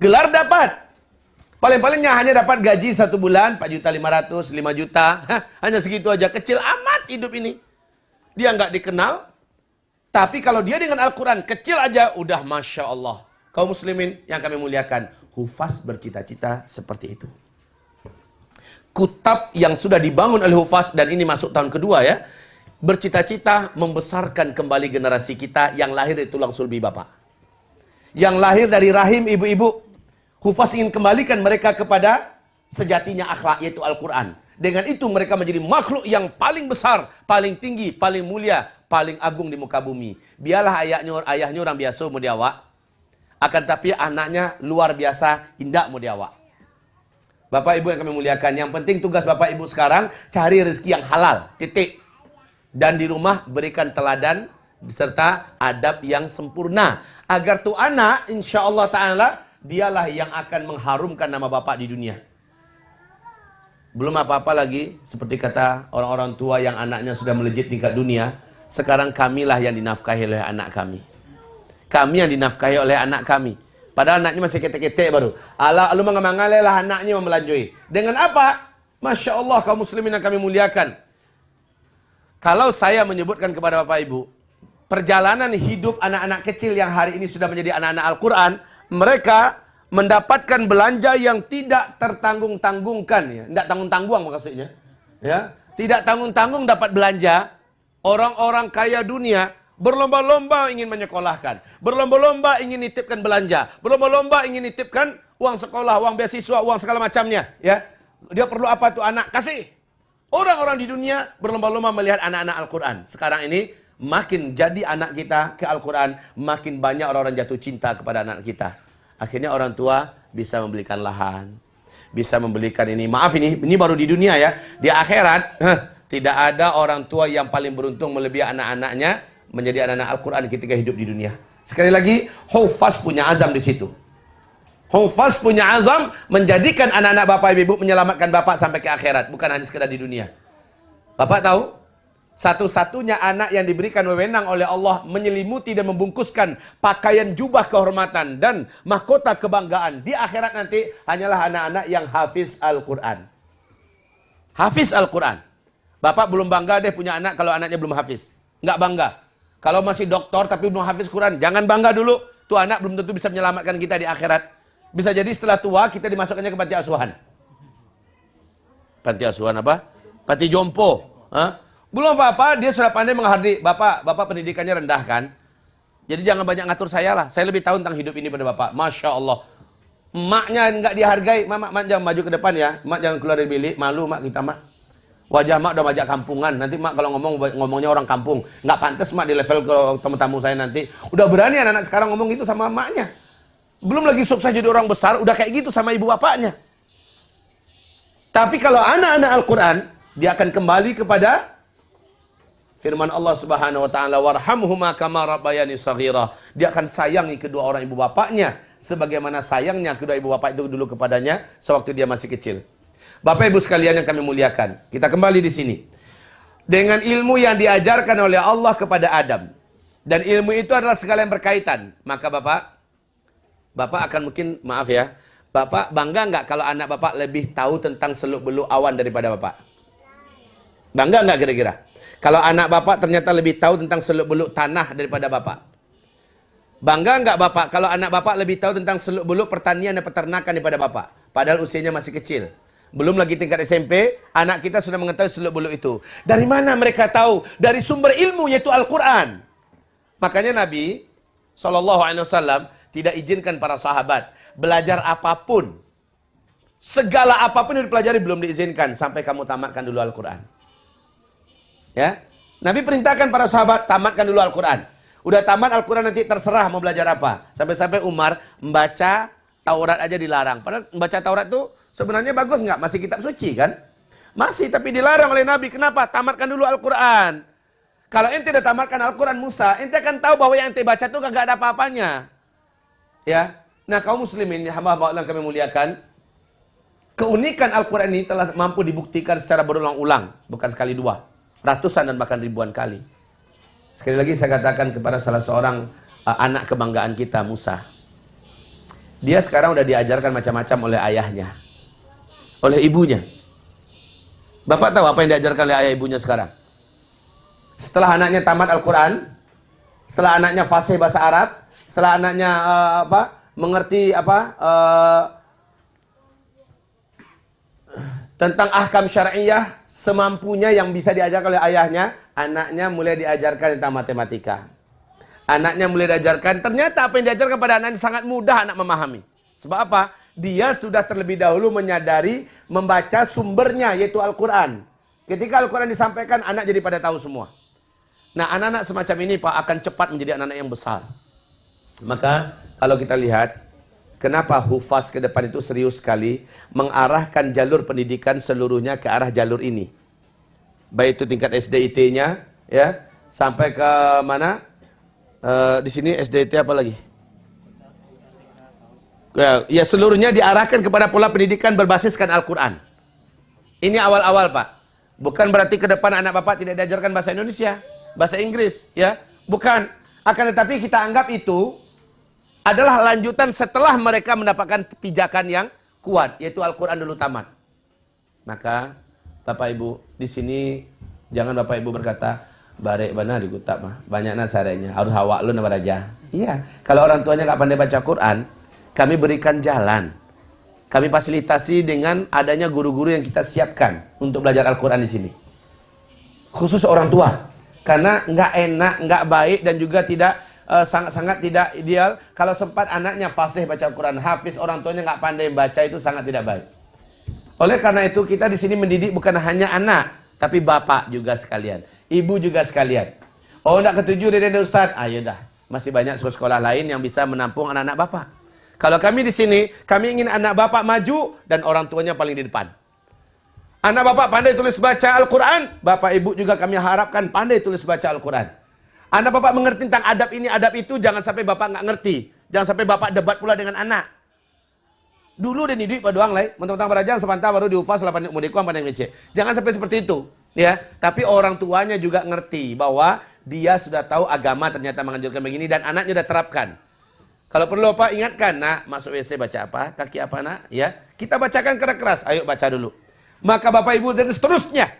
Gelar dapat. Paling-palingnya hanya dapat gaji 1 bulan, 4.500.000, 5 juta. Hanya segitu aja. Kecil amat hidup ini. Dia nggak dikenal. Tapi kalau dia dengan Al-Quran, kecil aja, udah Masya Allah. Kaum muslimin yang kami muliakan. Hufaz bercita-cita seperti itu. Kutab yang sudah dibangun oleh Hufaz, dan ini masuk tahun kedua ya. Bercita-cita membesarkan kembali generasi kita yang lahir dari tulang sulbi bapak. Yang lahir dari rahim ibu-ibu. Hufaz ingin kembalikan mereka kepada sejatinya akhlak, yaitu Al-Quran. Dengan itu mereka menjadi makhluk yang paling besar, paling tinggi, paling mulia, paling agung di muka bumi. Biarlah ayahnya orang biasa mau diawak. Akan tapi anaknya luar biasa, indah mau diawak. Bapak ibu yang kami muliakan, yang penting tugas bapak ibu sekarang, cari rezeki yang halal, titik. Dan di rumah berikan teladan, beserta adab yang sempurna. Agar tuh anak, insya Allah ta'ala, dialah yang akan mengharumkan nama bapak di dunia. Belum apa-apa lagi, seperti kata orang-orang tua yang anaknya sudah melejit tingkat dunia, sekarang kamilah yang dinafkahi oleh anak kami. Kami yang dinafkahi oleh anak kami. Padahal anaknya masih ketek-ketek baru. Allah lu mengamangalelah anaknya memelanjui. Dengan apa? Masya Allah kaum muslimin yang kami muliakan. Kalau saya menyebutkan kepada bapak ibu, perjalanan hidup anak-anak kecil yang hari ini sudah menjadi anak-anak Al-Quran, mereka mendapatkan belanja yang tidak tertanggung-tanggungkan, ya. Tidak tanggung-tanggung maksudnya. Ya. Tidak tanggung-tanggung dapat belanja. Orang-orang kaya dunia berlomba-lomba ingin menyekolahkan. Berlomba-lomba ingin nitipkan belanja. Berlomba-lomba ingin nitipkan uang sekolah, uang beasiswa, uang segala macamnya. Ya. Dia perlu apa tuh anak? Kasih. Orang-orang di dunia berlomba-lomba melihat anak-anak Al-Quran. Sekarang ini makin jadi anak kita ke Al-Quran, makin banyak orang-orang jatuh cinta kepada anak kita. Akhirnya orang tua bisa membelikan lahan, bisa membelikan ini. Maaf ini baru di dunia ya. Di akhirat, tidak ada orang tua yang paling beruntung melebihi anak-anaknya menjadi anak-anak Al-Quran ketika hidup di dunia. Sekali lagi, Hufaz punya azam di situ. Hufaz punya azam menjadikan anak-anak bapak ibu menyelamatkan bapak sampai ke akhirat, bukan hanya sekedar di dunia. Bapak tahu? Satu-satunya anak yang diberikan wewenang oleh Allah menyelimuti dan membungkuskan pakaian jubah kehormatan dan mahkota kebanggaan di akhirat nanti hanyalah anak-anak yang hafiz Al-Quran. Hafiz Al-Quran. Bapak belum bangga deh punya anak kalau anaknya belum hafiz. Nggak bangga. Kalau masih doktor tapi belum hafiz Quran, jangan bangga dulu. Tuh anak belum tentu bisa menyelamatkan kita di akhirat. Bisa jadi setelah tua kita dimasukkannya ke panti asuhan. Panti asuhan apa? Panti jompo. Hah? Belum apa-apa, dia sudah pandai menghargai. Bapak pendidikannya rendah kan? Jadi jangan banyak ngatur saya lah. Saya lebih tahu tentang hidup ini pada bapak. Masya Allah. Emaknya nggak dihargai. Mak jangan maju ke depan ya. Mak jangan keluar dari bilik. Malu mak kita mak. Wajah mak udah majak kampungan. Nanti mak kalau ngomongnya orang kampung. Nggak pantas mak di level ke tamu-tamu saya nanti. Udah berani anak-anak sekarang ngomong gitu sama maknya. Belum lagi sukses jadi orang besar. Udah kayak gitu sama ibu bapaknya. Tapi kalau anak-anak Al-Quran, dia akan kembali kepada firman Allah Subhanahu wa taala, warhamhuma kama rabbayani shaghira. Dia akan sayangi kedua orang ibu bapaknya sebagaimana sayangnya kedua ibu bapak itu dulu kepadanya sewaktu dia masih kecil. Bapak Ibu sekalian yang kami muliakan, kita kembali di sini. Dengan ilmu yang diajarkan oleh Allah kepada Adam, dan ilmu itu adalah segala yang berkaitan, maka Bapak akan mungkin, maaf ya, Bapak bangga nggak kalau anak Bapak lebih tahu tentang seluk-beluk awan daripada Bapak? Bangga nggak kira-kira? Kalau anak Bapak ternyata lebih tahu tentang seluk-beluk tanah daripada Bapak? Bangga nggak Bapak kalau anak Bapak lebih tahu tentang seluk-beluk pertanian dan peternakan daripada Bapak? Padahal usianya masih kecil. Belum lagi tingkat SMP, anak kita sudah mengetahui seluk-beluk itu. Dari mana mereka tahu? Dari sumber ilmu yaitu Al-Quran. Makanya Nabi SAW tidak izinkan para sahabat belajar apapun. Segala apapun yang dipelajari belum diizinkan sampai kamu tamatkan dulu Al-Quran. Ya, Nabi perintahkan para sahabat tamatkan dulu Al-Quran. Udah tamat Al-Quran nanti terserah mau belajar apa. Sampai-sampai Umar membaca Taurat aja dilarang. Padahal membaca Taurat tuh sebenarnya bagus nggak? Masih kitab suci kan? Masih, tapi dilarang oleh Nabi. Kenapa? Tamatkan dulu Al-Quran. Kalau ente udah tamatkan Al-Quran Musa, ente akan tahu bahwa yang ente baca itu kagak ada apa-apanya. Ya. Nah, kaum muslimin, hamba-hamba Allah kami muliakan, keunikan Al-Quran ini telah mampu dibuktikan secara berulang-ulang. Bukan sekali dua. Ratusan dan bahkan ribuan kali. Sekali lagi saya katakan kepada salah seorang anak kebanggaan kita, Musa. Dia sekarang udah diajarkan macam-macam oleh ayahnya. Oleh ibunya. Bapak tahu apa yang diajarkan oleh ayah ibunya sekarang? Setelah anaknya tamat Al-Quran, setelah anaknya fasih bahasa Arab, setelah anaknya mengerti tentang ahkam syariah semampunya yang bisa diajarkan oleh ayahnya, anaknya mulai diajarkan tentang matematika. Anaknya mulai diajarkan, ternyata apa yang diajarkan pada anaknya sangat mudah anak memahami. Sebab apa? Dia sudah terlebih dahulu menyadari membaca sumbernya, yaitu Al-Quran. Ketika Al-Quran disampaikan, anak jadi pada tahu semua. Nah, anak-anak semacam ini Pak akan cepat menjadi anak-anak yang besar. Maka kalau kita lihat, kenapa hufaz ke depan itu serius sekali mengarahkan jalur pendidikan seluruhnya ke arah jalur ini. Baik itu tingkat SDIT-nya, ya, sampai ke mana? Di sini SDIT apa lagi? Ya, seluruhnya diarahkan kepada pola pendidikan berbasiskan Al-Quran. Ini awal-awal Pak. Bukan berarti ke depan anak Bapak tidak diajarkan bahasa Indonesia, bahasa Inggris, ya. Bukan. Akan tetapi kita anggap itu adalah lanjutan setelah mereka mendapatkan pijakan yang kuat, yaitu Al-Quran dulu tamat. Maka Bapak Ibu, di sini jangan Bapak Ibu berkata, barek benar digutak mah, banyak nasarenya, harus hawa lu nama raja. Iya, kalau orang tuanya nggak pandai baca Quran, kami berikan jalan. Kami fasilitasi dengan adanya guru-guru yang kita siapkan untuk belajar Al-Quran di sini. Khusus orang tua. Karena nggak enak, nggak baik, dan juga tidak sangat-sangat tidak ideal kalau sempat anaknya fasih baca Al-Quran, hafiz, orang tuanya nggak pandai baca, itu sangat tidak baik. Oleh karena itu kita di sini mendidik bukan hanya anak, tapi bapak juga sekalian, ibu juga sekalian. Oh, nggak ketujuh dari Ustaz? Ayo dah, masih banyak sekolah lain yang bisa menampung anak-anak bapak. Kalau kami di sini, kami ingin anak bapak maju dan orang tuanya paling di depan. Anak bapak pandai tulis baca Al-Quran, bapak ibu juga kami harapkan pandai tulis baca Al-Quran. Anak bapak mengerti tentang adab ini, adab itu, jangan sampai bapak nggak ngerti. Jangan sampai bapak debat pula dengan anak. Dulu dia didik pada doang lah, mentang-mentang berajan sepantah baru diufas 8 mudiku apa yang ngece. Jangan sampai seperti itu, ya. Tapi orang tuanya juga ngerti bahwa dia sudah tahu agama ternyata menganjurkan begini dan anaknya sudah terapkan. Kalau perlu Pak ingatkan, nak masuk WC baca apa, kaki apa nak, ya. Kita bacakan keras-keras, ayo baca dulu. Maka Bapak Ibu dan seterusnya.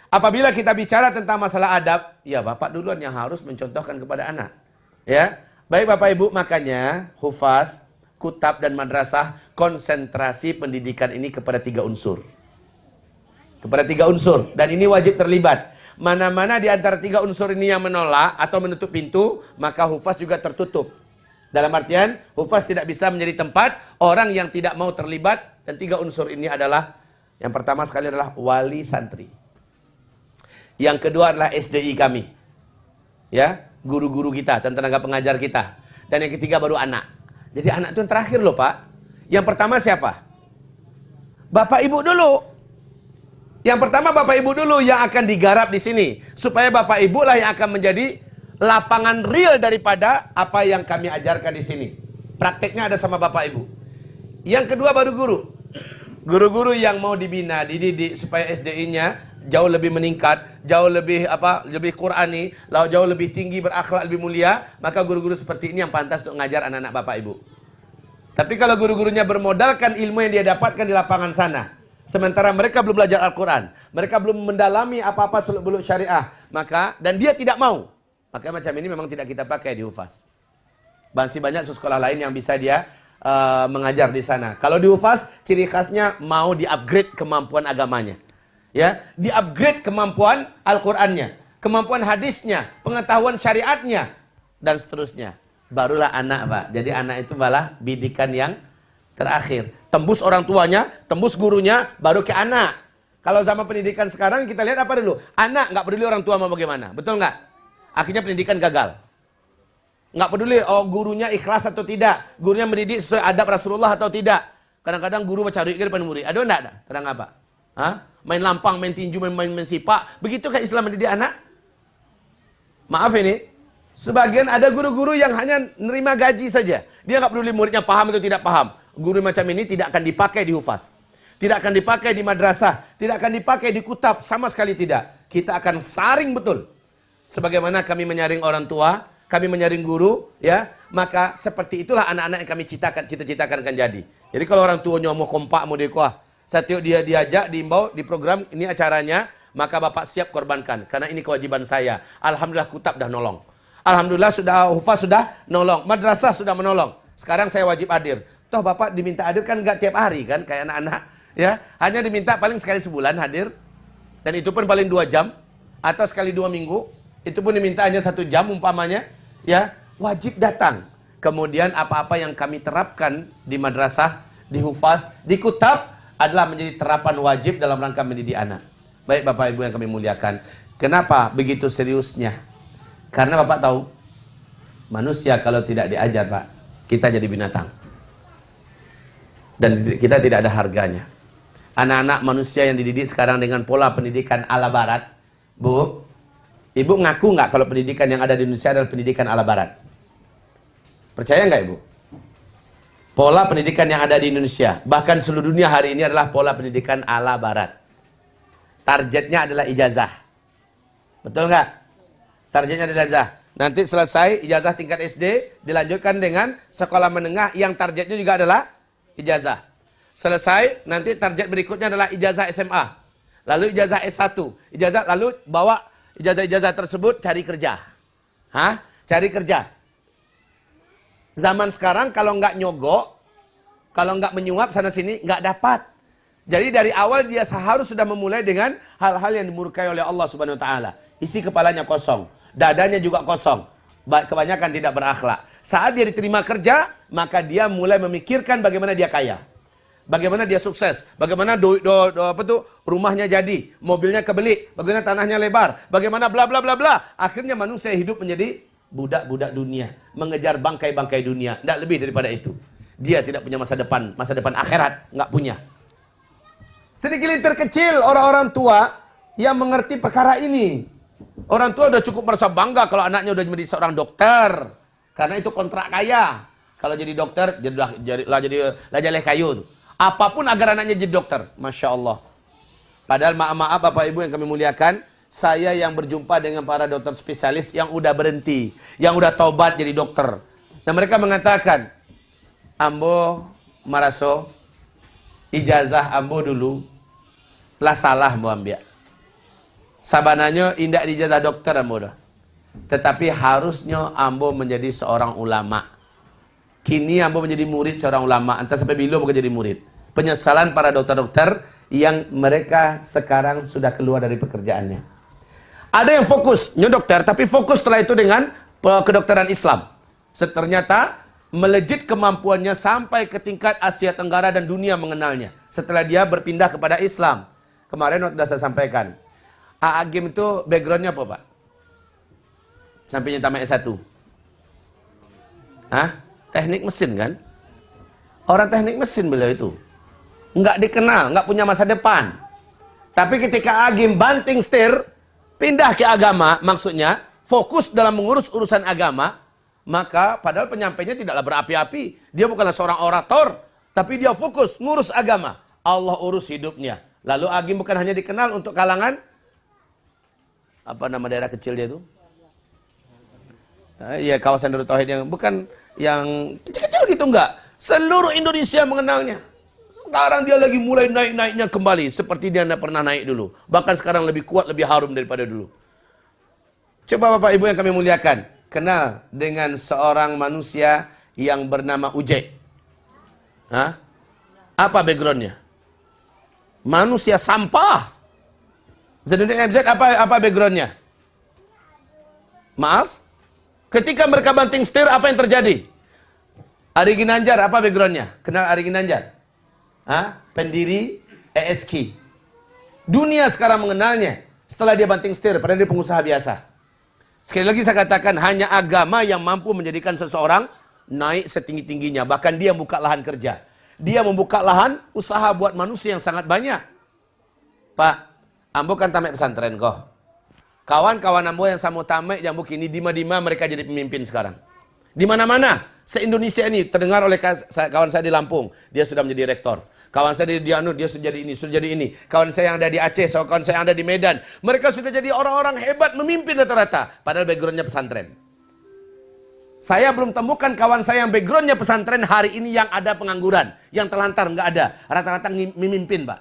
Apabila kita bicara tentang masalah adab, ya Bapak duluan yang harus mencontohkan kepada anak. Ya. Baik Bapak Ibu, makanya hufaz, kutab dan madrasah konsentrasi pendidikan ini kepada 3 unsur. Kepada 3 unsur dan ini wajib terlibat. Mana-mana di antara 3 unsur ini yang menolak atau menutup pintu, maka hufaz juga tertutup. Dalam artian, hufaz tidak bisa menjadi tempat orang yang tidak mau terlibat. Dan 3 unsur ini adalah, yang pertama sekali adalah wali santri. Yang kedua adalah SDI kami. Ya, guru-guru kita dan tenaga pengajar kita. Dan yang ketiga baru anak. Jadi anak itu yang terakhir loh Pak. Yang pertama siapa? Bapak Ibu dulu. Yang pertama Bapak Ibu dulu yang akan digarap di sini. Supaya Bapak Ibu lah yang akan menjadi lapangan real daripada apa yang kami ajarkan di sini. Prakteknya ada sama Bapak Ibu. Yang kedua baru guru. Guru-guru yang mau dibina, dididik supaya SDI-nya jauh lebih meningkat, jauh lebih lebih Qurani, jauh lebih tinggi, berakhlak, lebih mulia, maka guru-guru seperti ini yang pantas untuk mengajar anak-anak Bapak Ibu. Tapi kalau guru-gurunya bermodalkan ilmu yang dia dapatkan di lapangan sana, sementara mereka belum belajar Al-Quran, mereka belum mendalami apa-apa seluk-beluk syariah, maka dan dia tidak mau, maka macam ini memang tidak kita pakai di hufaz. Masih banyak sekolah lain yang bisa dia mengajar di sana. Kalau di hufaz, ciri khasnya mau di-upgrade kemampuan agamanya. Ya, di-upgrade kemampuan Al-Qur'annya, kemampuan hadisnya, pengetahuan syariatnya dan seterusnya. Barulah anak, Pak. Jadi anak itu malah bidikan yang terakhir. Tembus orang tuanya, tembus gurunya, baru ke anak. Kalau zaman pendidikan sekarang kita lihat apa dulu? Anak nggak peduli orang tua mau bagaimana, betul nggak? Akhirnya pendidikan gagal. Nggak peduli gurunya ikhlas atau tidak, gurunya mendidik sesuai adab Rasulullah atau tidak. Kadang-kadang guru baca duit ke depan murid. Ada enggak? Terang apa? Hah? Main lampang, main tinju, main sipak. Begitukah Islam mendidik anak? Maaf ini, sebagian ada guru-guru yang hanya nerima gaji saja. Dia nggak peduli muridnya paham atau tidak paham. Guru macam ini tidak akan dipakai di hufaz. Tidak akan dipakai di madrasah. Tidak akan dipakai di kutab. Sama sekali tidak. Kita akan saring betul. Sebagaimana kami menyaring orang tua, kami menyaring guru, ya, maka seperti itulah anak-anak yang kami cita-citakan akan jadi. Jadi kalau orang tuanya mau kompak, mau dekoah, setiap dia diajak, diimbau, di program, ini acaranya, maka bapak siap korbankan. Karena ini kewajiban saya. Alhamdulillah kutab dah nolong. Alhamdulillah sudah hufaz sudah nolong. Madrasah sudah menolong. Sekarang saya wajib hadir. Toh bapak diminta hadir kan nggak tiap hari kan, kayak anak-anak. Ya, hanya diminta paling sekali sebulan hadir. Dan itu pun paling 2 jam. Atau sekali 2 minggu. Itu pun diminta hanya 1 jam umpamanya. Ya, wajib datang. Kemudian apa-apa yang kami terapkan di madrasah, di hufaz, di kutab, adalah menjadi terapan wajib dalam rangka mendidik anak. Baik Bapak Ibu yang kami muliakan. Kenapa begitu seriusnya? Karena Bapak tahu, manusia kalau tidak diajar Pak, kita jadi binatang. Dan kita tidak ada harganya. Anak-anak manusia yang dididik sekarang dengan pola pendidikan ala barat. Bu, Ibu ngaku nggak kalau pendidikan yang ada di Indonesia adalah pendidikan ala barat? Percaya nggak Ibu? Pola pendidikan yang ada di Indonesia, bahkan seluruh dunia hari ini adalah pola pendidikan ala barat. Targetnya adalah ijazah. Betul nggak? Targetnya adalah ijazah. Nanti selesai ijazah tingkat SD, dilanjutkan dengan sekolah menengah yang targetnya juga adalah ijazah. Selesai, nanti target berikutnya adalah ijazah SMA. Lalu ijazah S1. Ijazah, lalu bawa ijazah-ijazah tersebut cari kerja. Hah? Cari kerja. Zaman sekarang kalau nggak nyogok, kalau nggak menyuap sana-sini, nggak dapat. Jadi dari awal dia harus sudah memulai dengan hal-hal yang dimurkai oleh Allah Subhanahu Wa Taala. Isi kepalanya kosong, dadanya juga kosong. Kebanyakan tidak berakhlak. Saat dia diterima kerja, maka dia mulai memikirkan bagaimana dia kaya. Bagaimana dia sukses, bagaimana rumahnya jadi, mobilnya kebeli, bagaimana tanahnya lebar, bagaimana bla bla bla bla. Akhirnya manusia hidup menjadi budak-budak dunia, mengejar bangkai-bangkai dunia, tidak lebih daripada itu. Dia tidak punya masa depan akhirat, nggak punya. Segelintir kecil orang-orang tua yang mengerti perkara ini. Orang tua udah cukup merasa bangga kalau anaknya udah menjadi seorang dokter, karena itu kontrak kaya. Kalau jadi dokter, jadi kayu. Apapun agar anaknya jadi dokter, masya Allah. Padahal maaf Bapak Ibu yang kami muliakan. Saya yang berjumpa dengan para dokter spesialis yang udah berhenti, yang udah taubat jadi dokter. Dan mereka mengatakan, ambo maraso, ijazah ambo dulu, lah salah ambo ambil. Sabananya indak di ijazah dokter ambo dah. Tetapi harusnya ambo menjadi seorang ulama. Kini ambo menjadi murid seorang ulama, entah sampai bila bukan jadi murid. Penyesalan para dokter-dokter yang mereka sekarang sudah keluar dari pekerjaannya. Ada yang fokus, dokter, tapi fokus setelah itu dengan kedokteran Islam. Ternyata melejit kemampuannya sampai ke tingkat Asia Tenggara dan dunia mengenalnya. Setelah dia berpindah kepada Islam. Kemarin sudah saya sampaikan. Agim itu backgroundnya apa Pak? Sampai tamat S1. Hah? Teknik mesin kan? Orang teknik mesin beliau itu. Nggak dikenal, nggak punya masa depan. Tapi ketika Agim banting setir, pindah ke agama, maksudnya fokus dalam mengurus urusan agama, maka padahal penyampainya tidaklah berapi-api. Dia bukanlah seorang orator, tapi dia fokus ngurus agama. Allah urus hidupnya. Lalu Agim bukan hanya dikenal untuk kalangan, apa nama daerah kecil dia itu? Iya, kawasan Darut Tauhid yang bukan yang kecil-kecil gitu, enggak. Seluruh Indonesia mengenalnya. Sekarang dia lagi mulai naik-naiknya kembali seperti dia tidak pernah naik dulu. Bahkan sekarang lebih kuat, lebih harum daripada dulu. Coba Bapak Ibu yang kami muliakan, kenal dengan seorang manusia yang bernama Ujek. Hah? Apa backgroundnya? Manusia sampah. Zainuddin MZ apa backgroundnya? Maaf? Ketika mereka banting setir, apa yang terjadi? Ari Ginanjar, apa backgroundnya? Kenal Ari Ginanjar? Pendiri ESK. Dunia sekarang mengenalnya setelah dia banting setir, padahal dia pengusaha biasa. Sekali lagi saya katakan, hanya agama yang mampu menjadikan seseorang naik setinggi-tingginya. Bahkan dia membuka lahan kerja. Dia membuka lahan usaha buat manusia yang sangat banyak. Pak, ambo kan tamek pesantren kok. Kawan-kawan ambo yang sama tamek yang begini dima-dima mereka jadi pemimpin sekarang. Di mana-mana se-Indonesia ini terdengar oleh kawan saya di Lampung, dia sudah menjadi rektor. Kawan saya di Dianur, dia sudah jadi ini, sudah jadi ini. Kawan saya yang ada di Aceh, kawan saya yang ada di Medan, mereka sudah jadi orang-orang hebat memimpin rata-rata, padahal backgroundnya pesantren. Saya belum temukan kawan saya yang backgroundnya pesantren hari ini yang ada pengangguran, yang terlantar, nggak ada. Rata-rata memimpin, Pak.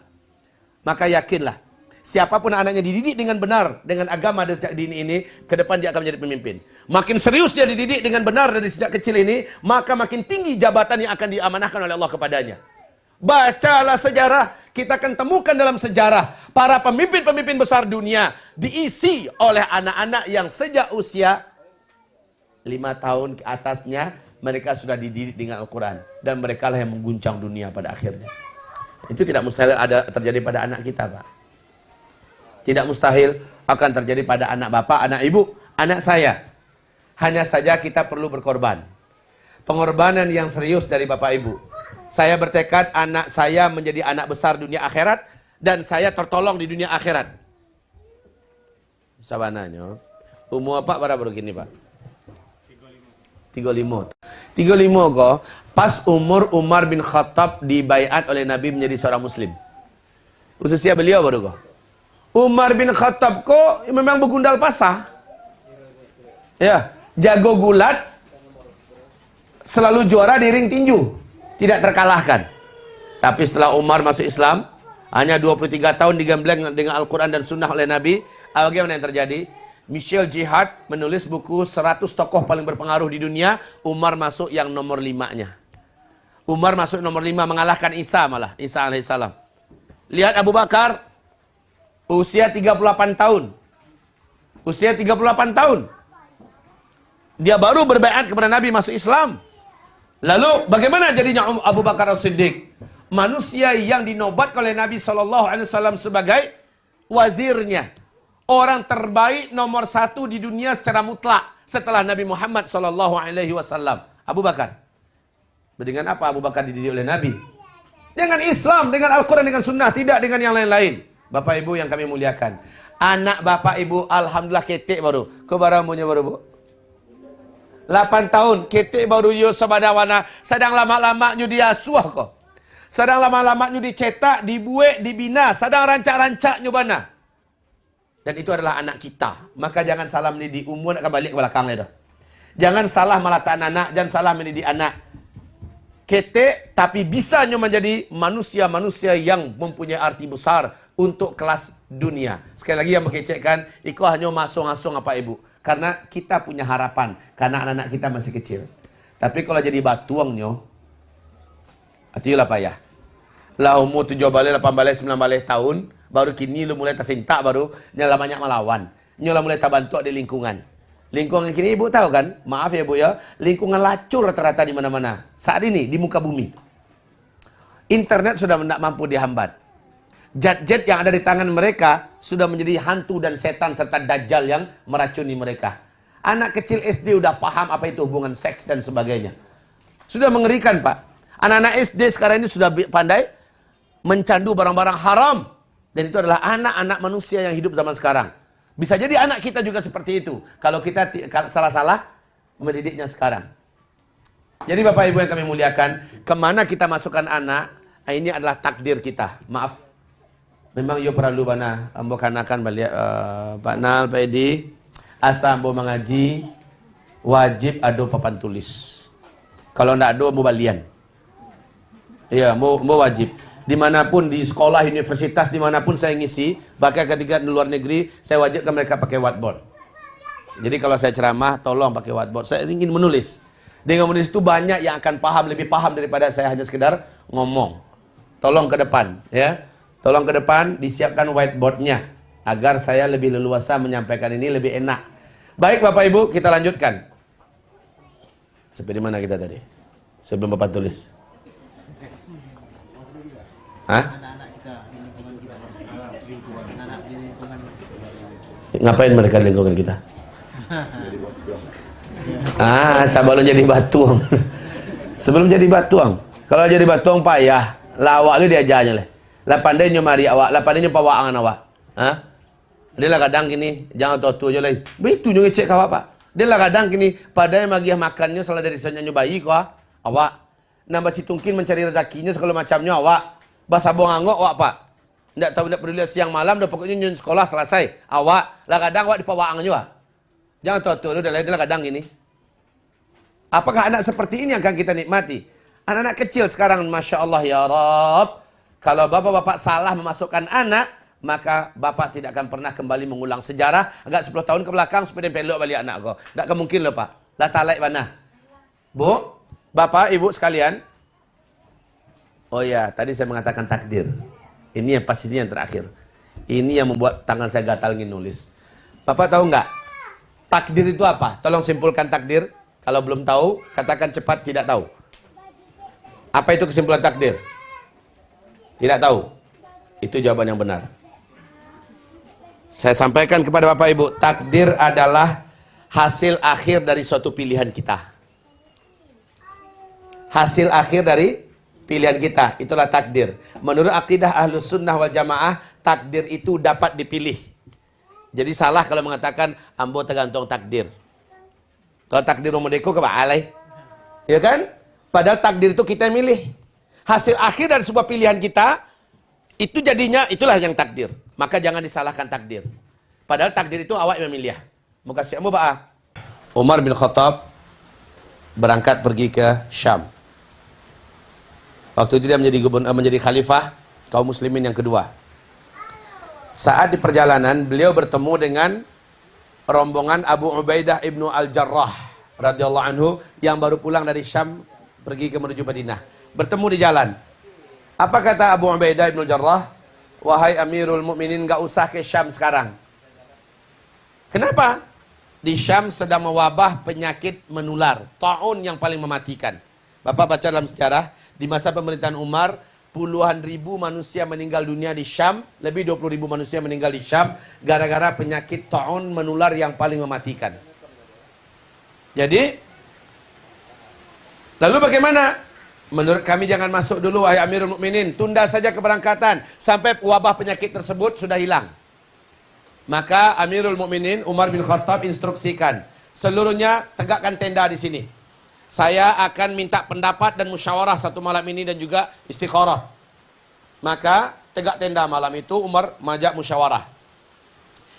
Maka yakinlah, siapapun anaknya dididik dengan benar, dengan agama dari sejak dini ini, ke depan dia akan menjadi pemimpin. Makin serius dia dididik dengan benar dari sejak kecil ini, maka makin tinggi jabatan yang akan diamanahkan oleh Allah kepadanya. Bacalah sejarah, kita akan temukan dalam sejarah, para pemimpin-pemimpin besar dunia diisi oleh anak-anak yang sejak usia 5 tahun ke atasnya, mereka sudah dididik dengan Al-Quran. Dan mereka lah yang mengguncang dunia pada akhirnya. Itu tidak mustahil ada terjadi pada anak kita, Pak. Tidak mustahil akan terjadi pada anak bapak, anak ibu, anak saya. Hanya saja kita perlu berkorban. Pengorbanan yang serius dari bapak ibu. Saya bertekad anak saya menjadi anak besar dunia akhirat. Dan saya tertolong di dunia akhirat. Sabananya. Umur apa berapa begini, Pak? 35 kok. Pas umur Umar bin Khattab dibaiat oleh Nabi menjadi seorang muslim. Usia beliau baru kok. Umar bin Khattab kok memang begundal pasah. Ya, jago gulat, selalu juara di ring tinju, tidak terkalahkan. Tapi setelah Umar masuk Islam, hanya 23 tahun digembleng dengan Al-Quran dan Sunnah oleh Nabi, bagaimana yang terjadi? Michel Jihad menulis buku 100 tokoh paling berpengaruh di dunia, Umar masuk yang nomor 5-nya. Umar masuk nomor 5 mengalahkan Isa malah, Isa alaihissalam. Lihat Abu Bakar, usia 38 tahun. Usia 38 tahun. Dia baru berbaiat kepada Nabi masuk Islam. Lalu bagaimana jadinya Abu Bakar As-Siddiq? Manusia yang dinobatkan oleh Nabi SAW sebagai wazirnya. Orang terbaik nomor 1 di dunia secara mutlak setelah Nabi Muhammad SAW. Abu Bakar. Dengan apa Abu Bakar dididik oleh Nabi? Dengan Islam, dengan Al-Quran, dengan Sunnah. Tidak dengan yang lain-lain. Bapak Ibu yang kami muliakan. Anak Bapak Ibu Alhamdulillah ketik baru. Kau baramunya baru, Bu? 8 tahun. Ketik baru yo sabadawana. Sedang lama-lamanya dia asuh kok. Sedang lama-lamanya dicetak, dibuat, dibina. Sedang rancak-rancaknya bana. Dan itu adalah anak kita. Maka jangan salah mendidik. Umur akan balik ke belakang itu. Jangan salah melatakan anak. Jangan salah mendidik anak. Ketik, tapi bisanya menjadi manusia-manusia yang mempunyai arti besar untuk kelas dunia. Sekali lagi yang mengecekkan, itu hanya masuk-masuk apa ibu. Karena kita punya harapan. Karena anak-anak kita masih kecil. Tapi kalau jadi batuangnya, itu lah payah. Lah umur 7 balik, 8 balik, 9 balik tahun, baru kini lu mulai tersintak baru, nyala banyak melawan. Nyala mulai terbantu di lingkungan. Lingkungan kini ibu tahu kan? Maaf ya bu ya, lingkungan lacur rata-rata di mana-mana. Saat ini di muka bumi. Internet sudah tidak mampu dihambat. Jet-jet yang ada di tangan mereka sudah menjadi hantu dan setan serta dajjal yang meracuni mereka. Anak kecil SD udah paham apa itu hubungan seks dan sebagainya. Sudah mengerikan, Pak. Anak-anak SD sekarang ini sudah pandai mencandu barang-barang haram. Dan itu adalah anak-anak manusia yang hidup zaman sekarang. Bisa jadi anak kita juga seperti itu. Kalau kita salah-salah mendidiknya sekarang. Jadi Bapak Ibu yang kami muliakan, kemana kita masukkan anak, ini adalah takdir kita. Maaf. Memang yo perlu bana ambo kanakan balik Pak Nal, Pak Edi, asa ambo mengaji wajib ado papan tulis. Kalau ndak ado ambo balian. Iya, ambo wajib. Dimanapun di sekolah, universitas, dimanapun saya ngisi, bahkan ketika di luar negeri, saya wajibkan mereka pakai whiteboard. Jadi kalau saya ceramah, tolong pakai whiteboard. Saya ingin menulis. Dengan menulis itu banyak yang akan paham, lebih paham daripada saya hanya sekedar ngomong. Tolong ke depan, ya. Tolong ke depan, disiapkan whiteboardnya. Agar saya lebih leluasa menyampaikan ini, lebih enak. Baik Bapak Ibu, kita lanjutkan. Sampai di mana kita tadi? Sebelum Bapak tulis. Hah? Ngapain mereka di lingkungan kita? Sebelum jadi batuang. Sebelum jadi batuang. Kalau jadi batuang payah, lawak lu diajarnya lah. Lah pandai nyomari awak, lah pandai nyopa waangan awak. Hah? Dia lah kadang gini, jangan tua-tua je lain. Begitu nyo ngecek kawak pak. Dia lah kadang gini, padahal magiah makannya salah dari sana nyobai kau awak. Nambah si tungkin mencari rezakinya segala macamnya awak. Bahasa buang anggok awak pak. Ndak tahu ndak peduli siang malam, dah pokoknya nyon sekolah selesai. Awak lah kadang awak dipawaangan juga. Jangan tua-tua dia lah kadang gini. Apakah anak seperti ini yang akan kita nikmati? Anak-anak kecil sekarang, Masya Allah ya Rabb. Kalau bapak-bapak salah memasukkan anak, maka bapak tidak akan pernah kembali mengulang sejarah. Agak 10 tahun ke belakang supaya dia pelok balik anak kau. Tak mungkin loh pak. Lah talak mana? Bu, bapak, ibu sekalian. Oh ya, tadi saya mengatakan takdir. Ini yang pastinya yang terakhir. Ini yang membuat tangan saya gatal ingin nulis. Bapak tahu nggak? Takdir itu apa? Tolong simpulkan takdir. Kalau belum tahu, katakan cepat tidak tahu. Apa itu kesimpulan takdir? Tidak tahu. Itu jawaban yang benar. Saya sampaikan kepada Bapak Ibu, takdir adalah hasil akhir dari suatu pilihan kita. Hasil akhir dari pilihan kita, itulah takdir. Menurut akidah Ahlus Sunnah wal Jamaah, takdir itu dapat dipilih. Jadi salah kalau mengatakan ambo tergantung takdir. Kalau takdir umudeko ke alai. Ya kan? Padahal takdir itu kita milih. Hasil akhir dari sebuah pilihan kita, itu jadinya, itulah yang takdir. Maka jangan disalahkan takdir. Padahal takdir itu awak yang memilih. Muka siamu ba'a. Umar bin Khattab berangkat pergi ke Syam. Waktu itu dia menjadi khalifah kaum muslimin yang kedua. Saat di perjalanan, beliau bertemu dengan rombongan Abu Ubaidah ibnu Al-Jarrah radhiyallahu anhu yang baru pulang dari Syam pergi ke menuju Madinah. Bertemu di jalan. Apa kata Abu Ubaidah ibnu Al-Jarrah? Wahai Amirul Mukminin, gak usah ke Syam sekarang. Kenapa? Di Syam sedang mewabah penyakit menular, taun yang paling mematikan. Bapak baca dalam sejarah, di masa pemerintahan Umar, puluhan ribu manusia meninggal dunia di Syam, lebih 20 ribu manusia meninggal di Syam, gara-gara penyakit taun menular yang paling mematikan. Jadi, lalu bagaimana? Menurut kami jangan masuk dulu, wahai Amirul Mukminin, tunda saja keberangkatan sampai wabah penyakit tersebut sudah hilang. Maka Amirul Mukminin Umar bin Khattab instruksikan, seluruhnya tegakkan tenda di sini. Saya akan minta pendapat dan musyawarah satu malam ini dan juga istikharah. Maka tegak tenda malam itu, Umar mengajak musyawarah.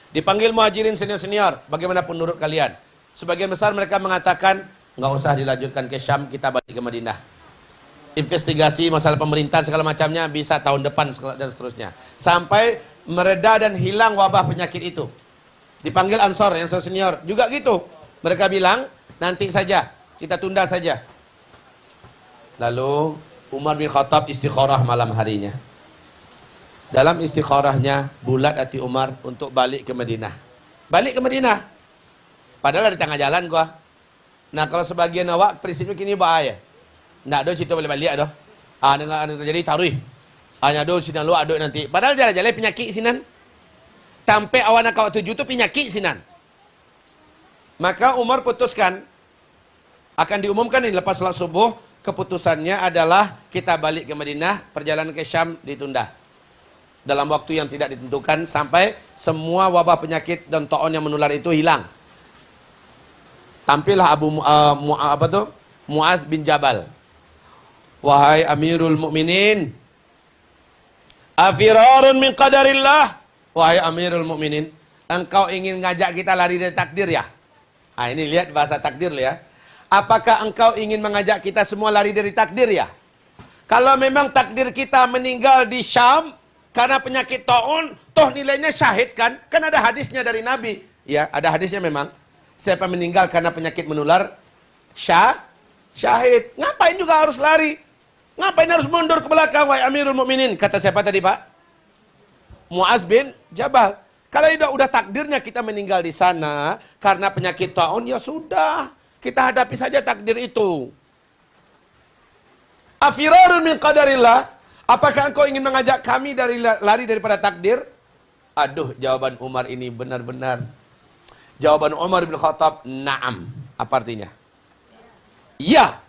Dipanggil muhajirin senior-senior, bagaimana menurut kalian? Sebagian besar mereka mengatakan, nggak usah dilanjutkan ke Syam, kita balik ke Madinah. Investigasi masalah pemerintahan segala macamnya bisa tahun depan dan seterusnya. Sampai mereda dan hilang wabah penyakit itu. Dipanggil Ansor yang senior, juga gitu. Mereka bilang, nanti saja, kita tunda saja. Lalu Umar bin Khattab istikharah malam harinya. Dalam istikharahnya, bulat hati Umar untuk balik ke Madinah. Balik ke Madinah. Padahal di tengah jalan gua. Nah kalau sebagian awak, prinsipnya kini bahaya. Nggak ada cerita balik-balik dah. Dengan terjadi taruh. Hanya ada sinan lu ada nanti. Padahal jalan-jalan penyakit sinan. Sampai awan kau tuju tu penyakit sinan. Maka Umar putuskan akan diumumkan ini lepas salat subuh, keputusannya adalah kita balik ke Madinah, perjalanan ke Syam ditunda. Dalam waktu yang tidak ditentukan sampai semua wabah penyakit dan taun yang menular itu hilang. Tampillah Mu'adz bin Jabal. Wahai Amirul Mukminin, afirarun min qadarillah. Wahai Amirul Mukminin, engkau ingin ngajak kita lari dari takdir ya? Ini lihat bahasa takdir ya. Apakah engkau ingin mengajak kita semua lari dari takdir ya? Kalau memang takdir kita meninggal di Syam karena penyakit taun, toh nilainya syahid kan? Kan ada hadisnya dari Nabi. Ya, ada hadisnya memang. Siapa meninggal karena penyakit menular, syahid. Ngapain juga harus lari? Ngapain harus mundur ke belakang, wahai Amirul Mukminin? Kata siapa tadi, Pak? Mu'adz bin Jabal. Kalau udah takdirnya kita meninggal di sana karena penyakit taun, ya sudah, kita hadapi saja takdir itu. Afirarun min qadarillah. Apakah engkau ingin mengajak kami lari daripada takdir? Aduh, jawaban Umar ini benar-benar. Jawaban Umar bin Khattab, na'am. Apa artinya? Ya.